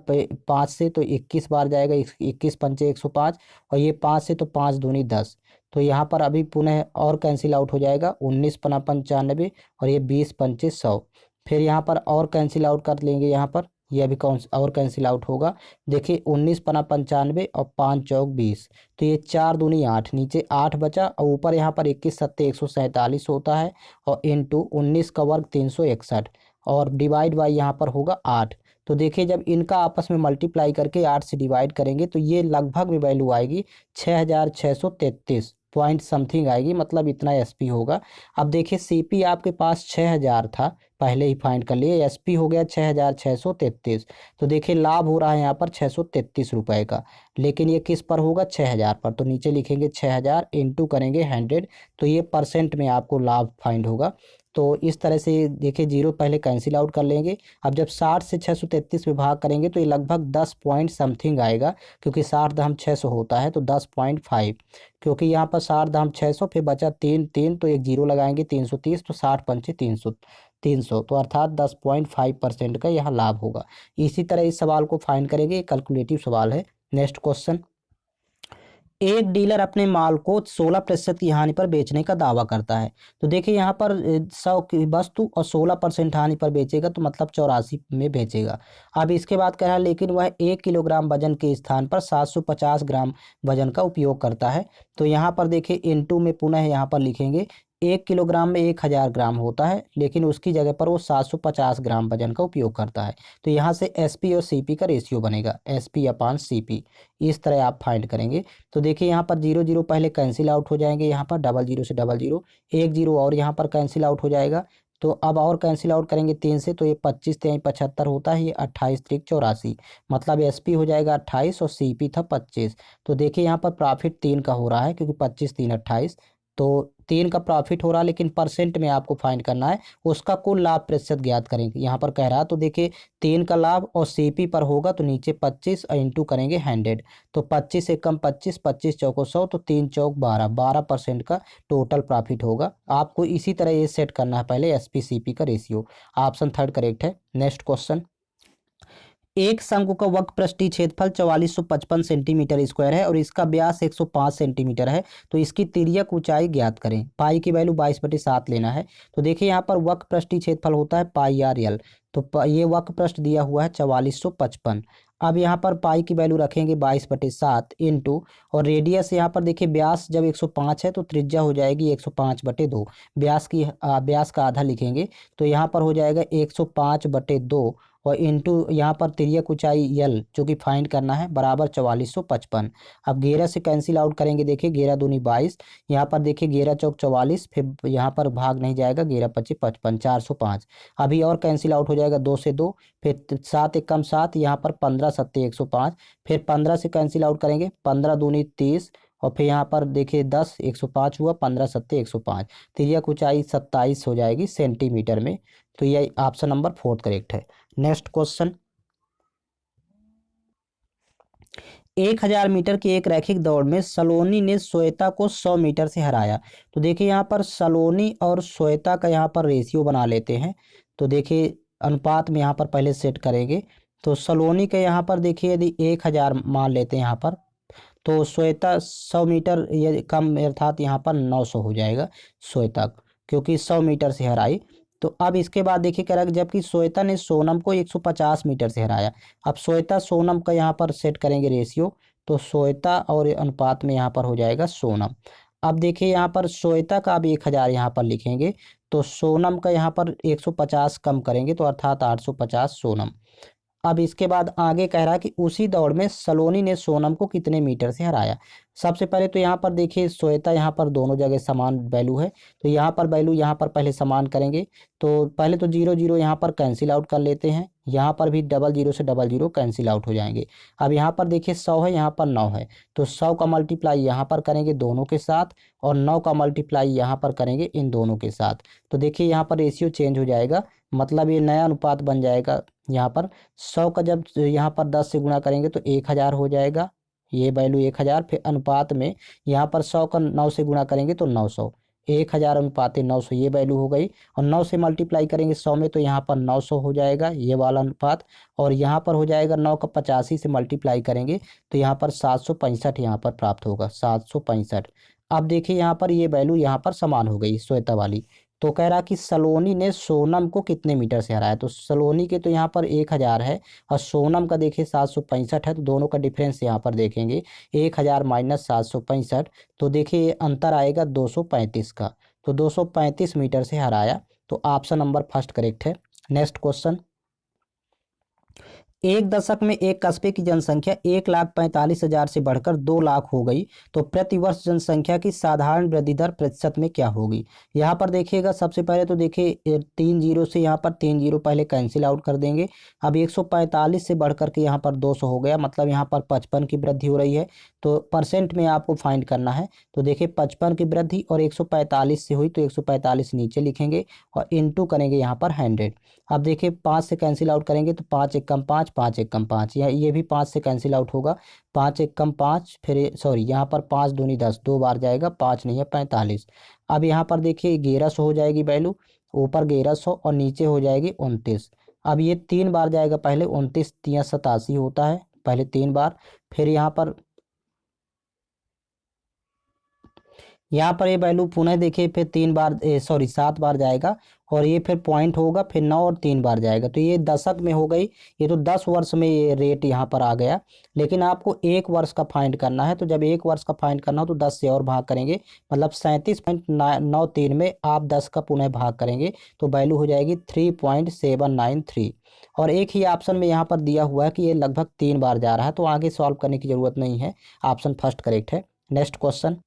5 से तो 21 बार जाएगा, 21 पंचे 105, और ये 5 से तो 5 दूनी 10, तो यहाँ पर अभी पुनः और कैंसिल आउट हो जाएगा, 19 पना 95 और ये 20 पंचे 100। फिर यहाँ पर और कैंसिल आउट कर लेंगे, यहाँ पर ये अभी कौन और कैंसिल आउट होगा, देखिए 19 पना 95 और 5 चौक 20, तो ये 4 दूनी 8, नीचे 8 बचा, और ऊपर यहाँ पर 21 सत्ते 147 होता है, और इंटू 19 का वर्ग 361, और डिवाइड बाई यहाँ पर होगा 8। तो देखिए जब इनका आपस में मल्टीप्लाई करके 8 से डिवाइड करेंगे तो ये लगभग में वैल्यू आएगी 6633 पॉइंट समथिंग आएगी, मतलब इतना एसपी होगा। अब देखिए सीपी आपके पास 6000 था, पहले ही फाइंड कर लिए, एसपी हो गया 6633, तो देखिए लाभ हो रहा है यहाँ पर 633 रुपये का, लेकिन ये किस पर होगा, 6000 पर, तो नीचे लिखेंगे 6000 इंटू करेंगे 100, तो ये परसेंट में आपको लाभ फाइंड होगा। तो इस तरह से देखिए जीरो पहले कैंसिल आउट कर लेंगे। अब जब 60 से 633 में भाग करेंगे तो ये लगभग 10 पॉइंट समथिंग आएगा, क्योंकि 60 दशमलव 600 होता है तो 10.5, क्योंकि यहाँ पर 60 दशमलव 600 फिर बचा तीन तीन तो एक जीरो लगाएंगे 330, तो 60 पंचे 300 तो अर्थात 10.5% का यह लाभ होगा। इसी तरह इस सवाल को फाइंड करेंगे, कैलकुलेटिव सवाल है। नेक्स्ट क्वेश्चन, एक डीलर अपने माल को 16% की हानि पर बेचने का दावा करता है। तो देखिए यहाँ पर 100 की वस्तु और 16% हानि पर बेचेगा, तो मतलब 84 में बेचेगा। अब इसके बाद कह रहा है लेकिन वह 1 किलोग्राम वजन के स्थान पर 750 ग्राम वजन का उपयोग करता है। तो यहाँ पर देखिए इनटू में पुनः यहाँ पर लिखेंगे, 1 किलोग्राम में 1000 ग्राम होता है, लेकिन उसकी जगह पर वो 750 ग्राम वजन का उपयोग करता है। तो यहाँ से एसपी और सीपी का रेशियो बनेगा, एसपी अपान सीपी। इस तरह आप फाइंड करेंगे। तो देखिए यहाँ पर जीरो जीरो पहले कैंसिल आउट हो जाएंगे, यहाँ पर डबल जीरो से डबल जीरो, एक जीरो और यहाँ पर कैंसिल आउट हो जाएगा। तो अब और कैंसिल आउट करेंगे 3 से, तो ये 25 3 75 होता है, ये 28 3 84, मतलब एसपी हो जाएगा 28 और सीपी था 25। तो देखिए यहाँ पर प्रॉफिट 3 का हो रहा है, क्योंकि 25 3 28, तो 3 का प्रॉफिट हो रहा है, लेकिन परसेंट में आपको फाइंड करना है, उसका कुल लाभ प्रतिशत ज्ञात करेंगे यहाँ पर कह रहा है। तो देखिए 3 का लाभ और सीपी पर होगा तो नीचे 25 और इंटू करेंगे 100, तो 25 से कम 25, 25 चौको 100, तो 3 चौक 12, 12% का टोटल प्रॉफिट होगा। आपको इसी तरह ये सेट करना है पहले एसपी सीपी का रेशियो। ऑप्शन थर्ड करेक्ट है। नेक्स्ट क्वेश्चन, एक शंकु का वक्र पृष्ठीय क्षेत्रफल 4455 सेंटीमीटर स्क्वायर है और इसका व्यास 105 सेंटीमीटर है। तो इसकी तिर्यक ऊंचाई ज्ञात करें। पाई की वैल्यू 22/7 लेना है। तो देखिए यहाँ पर वक्र पृष्ठीय क्षेत्रफल होता है पाई आर एल। तो ये वक्र पृष्ठ दिया हुआ है 4455। अब यहाँ पर पाई की वैल्यू रखेंगे 22/7 इंटू, और रेडियस यहाँ पर देखिए व्यास जब 105 है तो त्रिज्या हो जाएगी 105/2। व्यास का आधा लिखेंगे, तो यहाँ पर हो जाएगा 105/2, और इंटू यहाँ पर तिर्यक ऊंचाई यल जो कि फाइंड करना है बराबर 4455। अब 11 से कैंसिल आउट करेंगे, देखिए 11 दूनी 22, यहाँ पर देखिए 11 चौक 44, फिर यहाँ पर भाग नहीं जाएगा, 11 पच्चीस 55, 405। अभी और कैंसिल आउट हो जाएगा 2 से 2, फिर 7 एक कम 7, यहाँ पर 15 सत्ते 105, फिर 15 से कैंसिल आउट करेंगे, 15 दूनी 30, और फिर यहाँ पर देखिए 10 105 हुआ, 15 सत्ते 105, तिर्यक ऊंचाई 27 हो जाएगी सेंटीमीटर में। तो ये ऑप्शन नंबर 4 करेक्ट है। नेक्स्ट क्वेश्चन, 1000 मीटर की एक रैखिक दौड़ में सलोनी ने श्वेता को 100 मीटर से हराया। तो देखिए यहाँ पर सलोनी और श्वेता का यहाँ पर रेशियो बना लेते हैं। तो देखिए अनुपात में यहाँ पर पहले सेट करेंगे। तो सलोनी के यहाँ पर देखिए यदि 1000 मान लेते हैं यहाँ पर, तो श्वेता 100 मीटर ये कम, अर्थात यहाँ पर 900 हो जाएगा श्वेता, क्योंकि 100 मीटर से हराई। तो अब इसके बाद देखिए कह रहा है कि जबकि श्वेता ने सोनम को 150 मीटर से हराया। अब श्वेता सोनम का यहाँ पर सेट करेंगे रेशियो, तो श्वेता और अनुपात में यहाँ पर हो जाएगा सोनम। अब देखिए यहाँ पर श्वेता का अब 1000 यहाँ पर लिखेंगे, तो सोनम का यहाँ पर 150 कम करेंगे, तो अर्थात 850 सोनम। अब इसके बाद आगे कह रहा है कि उसी दौड़ में सलोनी ने सोनम को कितने मीटर से हराया। सबसे पहले तो यहाँ पर देखिए श्वेता यहाँ पर दोनों जगह समान वैल्यू है, तो यहाँ पर वैल्यू यहाँ पर पहले समान करेंगे। तो पहले तो जीरो जीरो यहाँ पर कैंसिल आउट कर लेते हैं, यहाँ पर भी डबल जीरो से डबल जीरो कैंसिल आउट हो जाएंगे। अब यहाँ पर देखिए 100 है, यहाँ पर 9 है, तो 100 का मल्टीप्लाई यहाँ पर करेंगे दोनों के साथ, और 9 का मल्टीप्लाई यहाँ पर करेंगे इन दोनों के साथ। तो देखिए यहाँ पर रेशियो चेंज हो जाएगा, मतलब ये नया अनुपात बन जाएगा। यहाँ पर 100 का जब यहाँ पर 10 से गुणा करेंगे तो 1000 हो जाएगा, ये वैल्यू 1000। फिर अनुपात में यहाँ पर 100 का 9 से गुणा करेंगे तो 900, 1000 अनुपात 900 ये वैल्यू हो गई। और 9 से मल्टीप्लाई करेंगे 100 में, तो यहाँ पर 900 हो जाएगा ये वाला अनुपात। और यहाँ पर हो जाएगा 9 का 85 से मल्टीप्लाई करेंगे तो यहाँ पर 765 यहाँ पर प्राप्त होगा, 765। अब देखिए यहाँ पर ये वैल्यू यहाँ पर समान हो गई श्वेता वाली। तो कह रहा कि सलोनी ने सोनम को कितने मीटर से हराया। तो सलोनी के तो यहाँ पर 1000 है, और सोनम का देखिए 765 है, तो दोनों का डिफरेंस यहाँ पर देखेंगे 1000 माइनस 765, तो देखिए अंतर आएगा 235 का। तो 235 मीटर से हराया। तो ऑप्शन नंबर फर्स्ट करेक्ट है। नेक्स्ट क्वेश्चन, एक दशक में एक कस्बे की जनसंख्या 1,45,000 से बढ़कर 2 लाख हो गई तो प्रतिवर्ष जनसंख्या की साधारण वृद्धि दर प्रतिशत में क्या होगी। यहाँ पर देखिएगा, सबसे पहले तो देखिए 3 जीरो से यहाँ पर 3 जीरो पहले कैंसिल आउट कर देंगे। अब 145 से बढ़कर के यहाँ पर 200 हो गया, मतलब यहाँ पर 55 की वृद्धि हो रही है। तो परसेंट में आपको फाइंड करना है। तो देखिए 55 की वृद्धि और 145 से हुई तो 145 नीचे लिखेंगे और इंटू करेंगे यहाँ पर 100। अब देखिए 5 से कैंसिल आउट करेंगे तो 5 एक कम 5, 5 एक कम 5, ये भी 5 से कैंसिल आउट होगा। 5 एक कम 5, फिर सॉरी यहाँ पर 5 दूनी 10, 2 बार जाएगा, 5 नहीं है 45। अब यहाँ पर देखिए 1100 हो जाएगी वैल्यू, ऊपर 1100 और नीचे हो जाएगी 29। अब ये 3 बार जाएगा, पहले 29 तिया 87 होता है, पहले 3 बार। फिर यहाँ पर ये वैल्यू पुनः देखिए फिर 3 बार सॉरी 7 बार जाएगा और ये फिर पॉइंट होगा, फिर 9 और 3 बार जाएगा। तो ये दशक में हो गई, ये तो 10 वर्ष में ये रेट यहाँ पर आ गया। लेकिन आपको 1 वर्ष का फाइंड करना है, तो जब 1 वर्ष का फाइंड करना हो तो 10 से और भाग करेंगे, मतलब 37.93 में आप 10 का पुनः भाग करेंगे तो वैल्यू हो जाएगी 3.793। और एक ही ऑप्शन में यहाँ पर दिया हुआ है कि ये लगभग 3 बार जा रहा है, तो आगे सॉल्व करने की जरूरत नहीं है, ऑप्शन फर्स्ट करेक्ट है। नेक्स्ट क्वेश्चन,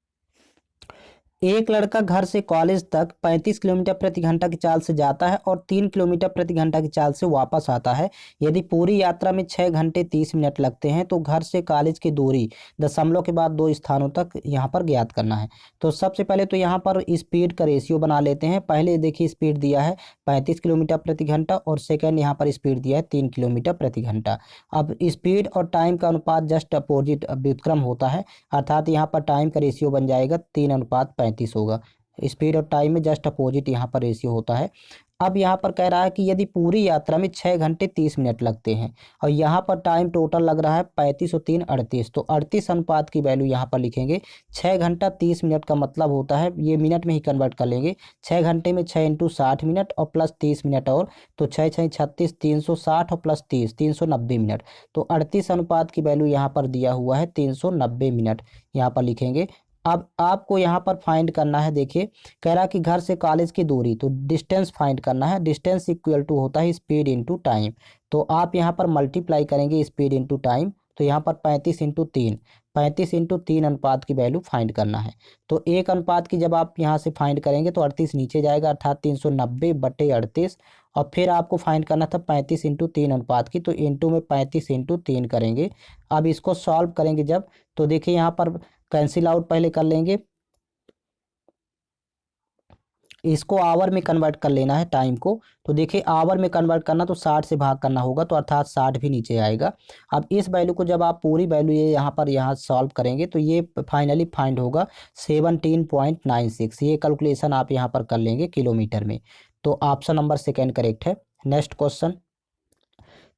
एक लड़का घर से कॉलेज तक 35 किलोमीटर प्रति घंटा की चाल से जाता है और 3 किलोमीटर प्रति घंटा की चाल से वापस आता है। यदि पूरी यात्रा में 6 घंटे 30 मिनट लगते हैं तो घर से कॉलेज की दूरी दशमलव के बाद 2 स्थानों तक यहाँ पर ज्ञात करना है। तो सबसे पहले तो यहाँ पर स्पीड का रेशियो बना लेते हैं। पहले देखिए स्पीड दिया है 35 किलोमीटर प्रति घंटा और सेकेंड यहाँ पर स्पीड दिया है 3 किलोमीटर प्रति घंटा। अब स्पीड और टाइम का अनुपात जस्ट अपोजिट व्युत्क्रम होता है, अर्थात यहाँ पर टाइम का रेशियो बन जाएगा 3:35 होगा। स्पीड और टाइम में जस्ट अपोजिट यहाँ पर रेशियो होता है। अब यहाँ पर कह रहा है कि यदि पूरी यात्रा में 6 घंटे 30 मिनट लगते हैं और यहाँ पर टाइम टोटल लग रहा है 35 और 3 38, तो 38 अनुपात की वैल्यू यहाँ पर लिखेंगे। 6 घंटा 30 मिनट का मतलब होता है, ये मिनट में ही कन्वर्ट कर लेंगे, 6 घंटे में 6 इंटू 60 मिनट और प्लस 30 मिनट और, तो 6 6 36, 360 और प्लस 30 390 मिनट। तो 38 अनुपात की वैल्यू यहाँ पर दिया हुआ है 390 मिनट, यहाँ पर लिखेंगे। अब आपको यहाँ पर फाइंड करना है, देखिए कह रहा कि घर से कॉलेज की दूरी, तो डिस्टेंस फाइंड करना है। डिस्टेंस इक्वल टू होता है स्पीड इंटू टाइम, तो आप यहाँ पर मल्टीप्लाई करेंगे स्पीड इंटू टाइम, तो यहाँ पर 35 इंटू 3 अनुपात की वैल्यू फाइंड करना है। तो एक अनुपात की जब आप यहाँ से फाइंड करेंगे तो 38 नीचे जाएगा, अर्थात 390/38। और फिर आपको फाइंड करना था 35 इंटू 3 अनुपात की, तो इंटू में 35 इंटू 3 करेंगे। अब इसको सॉल्व करेंगे जब, तो देखिए यहाँ पर कैंसिल आउट पहले कर लेंगे, इसको आवर में कन्वर्ट कर लेना है टाइम को। तो देखिए आवर में कन्वर्ट करना तो 60 से भाग करना होगा, तो अर्थात 60 भी नीचे आएगा। अब इस वैल्यू को जब आप पूरी वैल्यू ये यहाँ सॉल्व करेंगे तो ये फाइनली फाइंड होगा 17.96। ये कैलकुलेशन आप यहाँ पर कर लेंगे किलोमीटर में। तो ऑप्शन नंबर सेकेंड करेक्ट है। नेक्स्ट क्वेश्चन,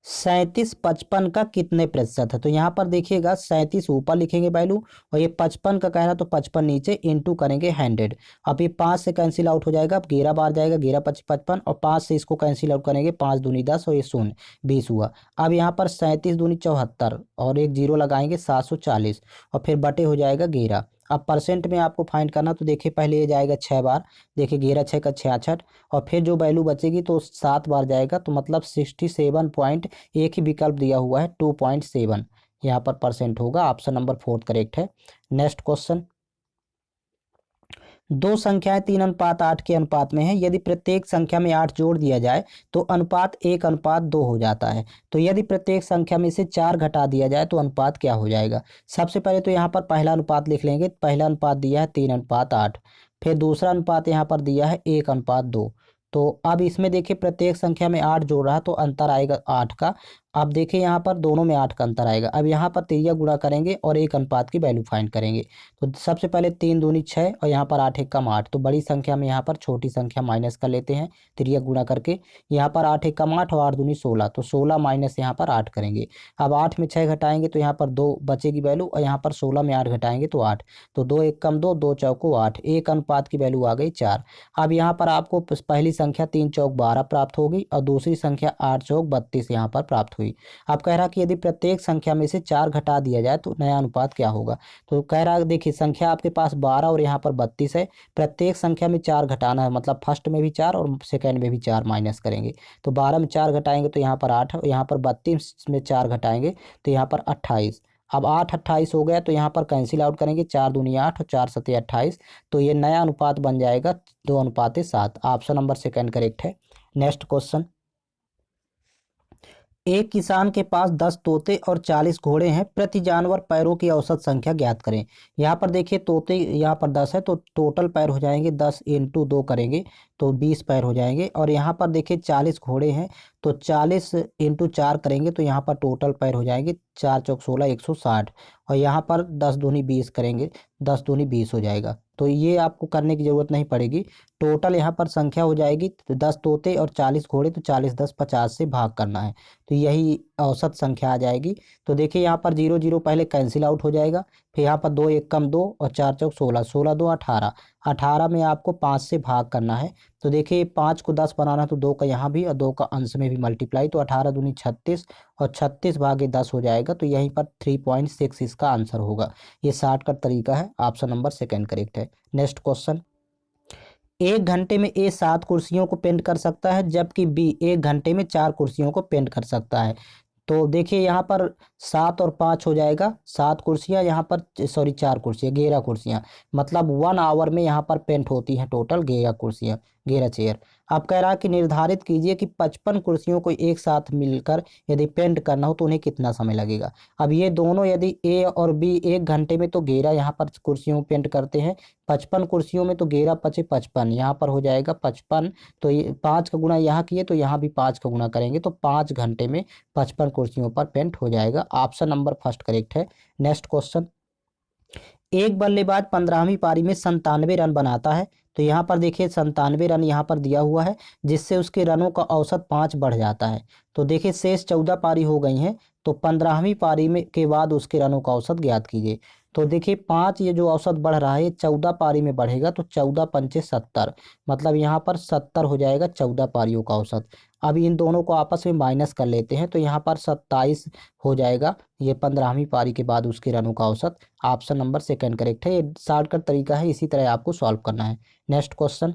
37 55 का कितने प्रतिशत है। तो यहाँ पर देखिएगा 37 ऊपर लिखेंगे वैल्यू और ये 55 का कह रहा तो 55 नीचे, इंटू करेंगे 100। अब ये 5 से कैंसिल आउट हो जाएगा, अब 11 बार जाएगा, 11 5 55 और 5 से इसको कैंसिल आउट करेंगे, 5 दूनी 10 और ये 0 20 हुआ। अब यहाँ पर 37 दूनी 74 और एक जीरो लगाएंगे 740 और फिर बटे हो जाएगा 11। अब परसेंट में आपको फाइंड करना, तो देखिए पहले ये जाएगा 6 बार, देखिए 11 6 का 66 और फिर जो वैल्यू बचेगी तो 7 बार जाएगा, तो मतलब 67 पॉइंट, एक ही विकल्प दिया हुआ है 2.7 यहाँ पर परसेंट होगा। ऑप्शन नंबर फोर्थ करेक्ट है। नेक्स्ट क्वेश्चन, दो संख्याएं 3:8 के अनुपात में है, यदि प्रत्येक संख्या में 8 जोड़ दिया जाए तो अनुपात 1:2 हो जाता है। तो यदि प्रत्येक संख्या में से 4 घटा दिया जाए तो अनुपात क्या हो जाएगा। सबसे पहले तो यहाँ पर पहला अनुपात लिख लेंगे, पहला अनुपात दिया है 3:8, फिर दूसरा अनुपात यहाँ पर दिया है 1:2। तो अब इसमें देखिए प्रत्येक संख्या में 8 जोड़ रहा है तो अंतर आएगा 8 का। अब देखिए यहाँ पर दोनों में 8 का अंतर आएगा। अब यहाँ पर तिरिया गुणा करेंगे और एक अनुपात की वैल्यू फाइंड करेंगे। तो सबसे पहले 3 दूनी 6 और यहाँ पर 8 एक कम 8, तो बड़ी संख्या में यहाँ पर छोटी संख्या माइनस कर लेते हैं तिरिया गुणा करके। यहाँ पर 8 एक कम 8 और 8 दूनी 16, तो 16 माइनस यहाँ पर 8 करेंगे। अब 8 में 6 घटाएंगे तो यहाँ पर 2 बचेगी वैल्यू और यहाँ पर 16 में 8 घटाएंगे तो 8, तो 2 एक कम 2, 2 चौको 8, एक अनुपात की वैल्यू आ गई 4। अब यहाँ पर आपको पहली संख्या 3 चौक 12 प्राप्त होगी और दूसरी संख्या 8 चौक 32 यहाँ पर प्राप्त हुई। अब कह रहा कि यदि प्रत्येक संख्या में से 4 घटा दिया जाए तो नया अनुपात क्या होगा। तो कह रहा देखिए संख्या आपके पास 12 और यहाँ पर 32 है, प्रत्येक संख्या में 4 घटाना है, मतलब फर्स्ट में भी 4 और सेकेंड में भी 4 माइनस करेंगे। तो 12 में 4 घटाएंगे तो यहाँ पर 8, यहाँ पर 32 में 4 घटाएंगे तो यहाँ पर 28। अब 8 28 हो गया तो यहाँ पर कैंसिल आउट करेंगे, 4 दूनी 8 और 4 सत्ते 28। तो ये नया अनुपात बन जाएगा 2:7। ऑप्शन नंबर सेकंड करेक्ट है। नेक्स्ट क्वेश्चन, एक किसान के पास 10 तोते और 40 घोड़े हैं, प्रति जानवर पैरों की औसत संख्या ज्ञात करें। यहाँ पर देखिए तोते यहाँ पर 10 है तो टोटल पैर हो जाएंगे 10 इंटू 2 करेंगे तो 20 पैर हो जाएंगे। और यहाँ पर देखिए 40 घोड़े हैं तो 40 इंटू 4 करेंगे तो यहाँ पर टोटल पैर हो जाएंगे 4 चौक 16 160। और यहाँ पर 10 दूनी 20 करेंगे, 10 दूनी 20 हो जाएगा। तो ये आपको करने की ज़रूरत नहीं पड़ेगी। टोटल यहाँ पर संख्या हो जाएगी 10 तोते और 40 घोड़े, तो 40 10 50 से भाग करना है तो यही औसत संख्या आ जाएगी। तो देखिए यहाँ पर 0 0 पहले कैंसिल आउट हो जाएगा, फिर यहाँ पर 2 1 कम 2 और 4 चौक 16, 16 2 18, 18 में आपको 5 से भाग करना है। तो देखिए 5 को 10 बनाना तो 2 का यहाँ भी और 2 का अंश में भी मल्टीप्लाई, तो 18 दूनी 36 और 36 भागे 10 हो जाएगा। तो यहीं पर 3.6 इसका आंसर होगा। ये शॉर्टकट तरीका है, ऑप्शन नंबर सेकंड करेक्ट है। नेक्स्ट क्वेश्चन, एक घंटे में ए 7 कुर्सियों को पेंट कर सकता है जबकि बी 1 घंटे में 4 कुर्सियों को पेंट कर सकता है। तो देखिए यहाँ पर 7 और 5 हो जाएगा, 7 कुर्सियाँ, यहाँ पर सॉरी 4 कुर्सियाँ 11 कुर्सियाँ, मतलब 1 आवर में यहाँ पर पेंट होती हैं टोटल 11 कुर्सियाँ, 11 चेयर। अब कह रहा है कि निर्धारित कीजिए कि 55 कुर्सियों को एक साथ मिलकर यदि पेंट करना हो तो उन्हें कितना समय लगेगा। अब ये दोनों यदि ए और बी 1 घंटे में तो 11 यहाँ पर कुर्सियों पेंट करते हैं, 55 कुर्सियों में तो 11 पचे 55, यहाँ पर हो जाएगा 55। तो ये 5 का गुणा यहाँ किए तो यहाँ भी 5 का गुणा करेंगे तो 5 घंटे में 55 कुर्सियों पर पेंट हो जाएगा। ऑप्शन नंबर फर्स्ट करेक्ट है। नेक्स्ट क्वेश्चन, एक बल्लेबाज 15वीं पारी में 97 रन बनाता है। तो यहाँ पर देखिए 97 रन यहाँ पर दिया हुआ है, जिससे उसके रनों का औसत 5 बढ़ जाता है। तो देखिए शेष 14 पारी हो गई हैं, तो 15वीं पारी में के बाद उसके रनों का औसत ज्ञात कीजिए। तो देखिए 5 ये जो औसत बढ़ रहा है 14 पारी में बढ़ेगा, तो 14 पंचे 70, मतलब यहाँ पर 70 हो जाएगा 14 पारियों का औसत। अब इन दोनों को आपस में माइनस कर लेते हैं तो यहाँ पर 27 हो जाएगा ये 15वीं पारी के बाद उसके रनों का औसत। ऑप्शन नंबर सेकंड करेक्ट है। ये शॉर्टकट तरीका है, इसी तरह आपको सॉल्व करना है। नेक्स्ट क्वेश्चन,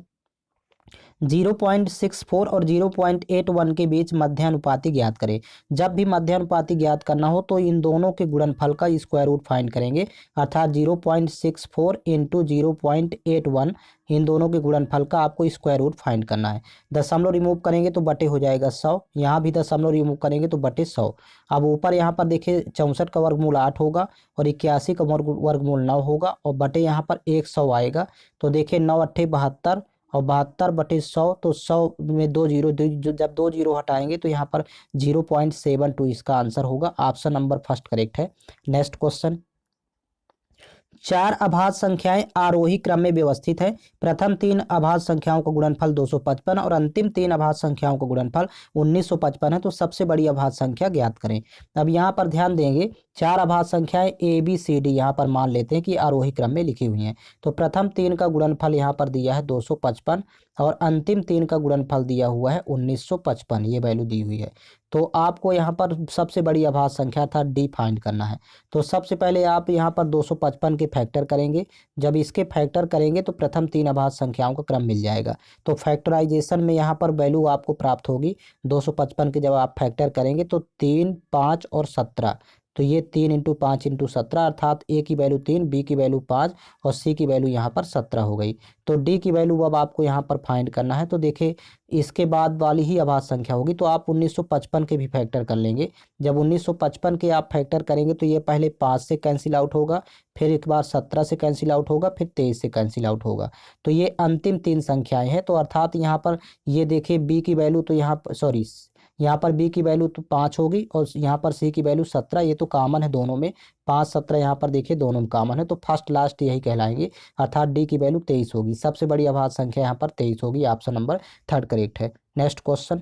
0.64 और 0.81 के बीच मध्यानुपाती ज्ञात करें। जब भी मध्यानुपाती ज्ञात करना हो तो इन दोनों के गुणनफल का स्क्वायर रूट फाइंड करेंगे, अर्थात 0.64 इंटू 0.81, इन दोनों के गुणनफल का आपको स्क्वायर रूट फाइंड करना है। दशमलव रिमूव करेंगे तो बटे हो जाएगा 100, यहाँ भी दशमलव रिमूव करेंगे तो बटे 100। अब ऊपर यहाँ पर देखिए 64 का वर्गमूल 8 होगा और 81 का वर्गमूल 9 होगा और बटे यहाँ पर 100 आएगा। तो देखिए 9 अट्ठे 72 और 72 बटे 100, तो 100 में 2 जीरो जब 2 जीरो हटाएंगे तो यहाँ पर 0.72 इसका आंसर होगा। ऑप्शन नंबर फर्स्ट करेक्ट है। नेक्स्ट क्वेश्चन, 4 अभाज्य संख्याएं आरोही क्रम में व्यवस्थित है। प्रथम 3 अभाज्य संख्याओं का गुणनफल 255 और अंतिम 3 अभाज्य संख्याओं का गुणनफल 1955 है। तो सबसे बड़ी अभाज्य संख्या ज्ञात करें। अब यहाँ पर ध्यान देंगे 4 अभाज्य संख्याएं ए बी सी डी यहाँ पर मान लेते हैं कि आरोही क्रम में लिखी हुई हैं। तो प्रथम 3 का गुणनफल यहाँ पर दिया है 255 और अंतिम 3 का गुणनफल दिया हुआ है 1955, ये वैल्यू दी हुई है। तो आपको यहाँ पर सबसे बड़ी अभाज्य संख्या था डी फाइंड करना है। तो सबसे पहले आप यहाँ पर 255 के फैक्टर करेंगे। जब इसके फैक्टर करेंगे तो प्रथम 3 अभाज्य संख्याओं का क्रम मिल जाएगा। तो फैक्टराइजेशन में यहाँ पर वैल्यू आपको प्राप्त होगी 255 के जब आप फैक्टर करेंगे तो 3 5 और 17। तो ये 3 इंटू 5 इंटू 17, अर्थात ए की वैल्यू 3, बी की वैल्यू 5 और सी की वैल्यू यहाँ पर 17 हो गई। तो डी की वैल्यू अब आपको यहाँ पर फाइंड करना है। तो देखिए इसके बाद वाली ही अभाज्य संख्या होगी, तो आप 1955 के भी फैक्टर कर लेंगे। जब 1955 के आप फैक्टर करेंगे तो ये पहले 5 से कैंसिल आउट होगा, फिर एक बार 17 से कैंसिल आउट होगा, फिर 23 से कैंसिल आउट होगा। तो ये अंतिम 3 संख्याएं हैं। तो अर्थात यहाँ पर ये देखिए बी की वैल्यू तो यहाँ पर बी की वैल्यू तो 5 होगी और यहाँ पर सी की वैल्यू 17, ये तो कॉमन है दोनों में, 5 17 यहाँ पर देखिए दोनों में कॉमन है, तो फर्स्ट लास्ट यही कहलाएंगे, अर्थात डी की वैल्यू 23 होगी। सबसे बड़ी अभाज्य संख्या यहाँ पर 23 होगी। ऑप्शन नंबर थर्ड करेक्ट है। नेक्स्ट क्वेश्चन,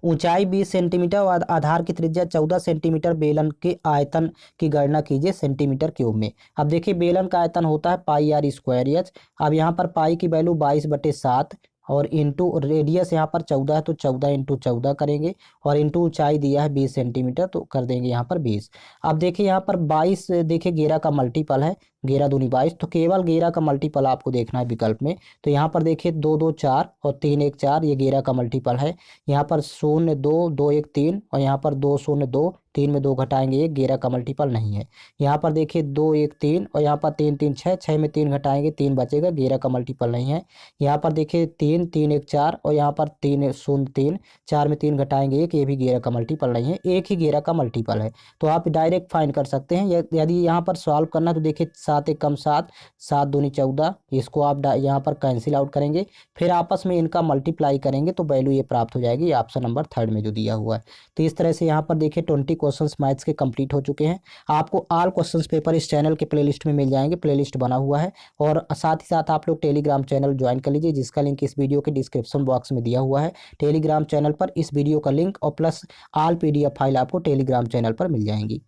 ऊंचाई 20 सेंटीमीटर और आधार की त्रिज्या 14 सेंटीमीटर बेलन के आयतन की गणना कीजिए सेंटीमीटर क्यूब में। अब देखिए बेलन का आयतन होता है पाई आर स्क्वायर एच। अब यहाँ पर पाई की वैल्यू 22/7 और इंटू रेडियस यहाँ पर 14 है तो 14 इंटू 14 करेंगे, और इंटू ऊंचाई दिया है 20 सेंटीमीटर तो कर देंगे यहाँ पर 20। अब देखिए यहाँ पर 22 देखिए 11 का मल्टीपल है, 11 दूनी 22, तो केवल 11 का मल्टीपल आपको देखना है विकल्प में। तो यहाँ पर देखिए 2 2 4 और 3 1 4, ये 11 का मल्टीपल है। यहाँ पर 0 2 2 1 3, और यहाँ पर 2 0 2, 3 में 2 घटाएंगे 1, 11 का मल्टीपल नहीं है। यहाँ पर देखिए 2 1 3, और यहाँ पर 3 3 6, 6 में 3 घटाएंगे 3 बचेगा, 11 का मल्टीपल नहीं है। यहाँ पर देखिए 3 3 1 4, और यहाँ पर 3 0 3, 4 में 3 घटाएंगे 1, ये भी 11 का मल्टीपल नहीं है, एक ही 11 का मल्टीपल है। तो आप डायरेक्ट फाइंड कर सकते हैं। यदि यहाँ पर सॉल्व करना तो देखिए 7 1 कम 7, 7 दूनी 14, इसको आप यहाँ पर कैंसिल आउट करेंगे, फिर आपस में इनका मल्टीप्लाई करेंगे तो वैल्यू ये प्राप्त हो जाएगी ऑप्शन नंबर 3 में जो दिया हुआ है। तो इस तरह से यहाँ पर देखिए 20 क्वेश्चंस मैथ्स के कंप्लीट हो चुके हैं। आपको ऑल क्वेश्चंस पेपर इस चैनल के प्लेलिस्ट में मिल जाएंगे, प्लेलिस्ट बना हुआ है। और साथ ही साथ आप लोग टेलीग्राम चैनल ज्वाइन कर लीजिए, जिसका लिंक इस वीडियो के डिस्क्रिप्शन बॉक्स में दिया हुआ है। टेलीग्राम चैनल पर इस वीडियो का लिंक और प्लस ऑल PDF फाइल आपको टेलीग्राम चैनल पर मिल जाएंगी।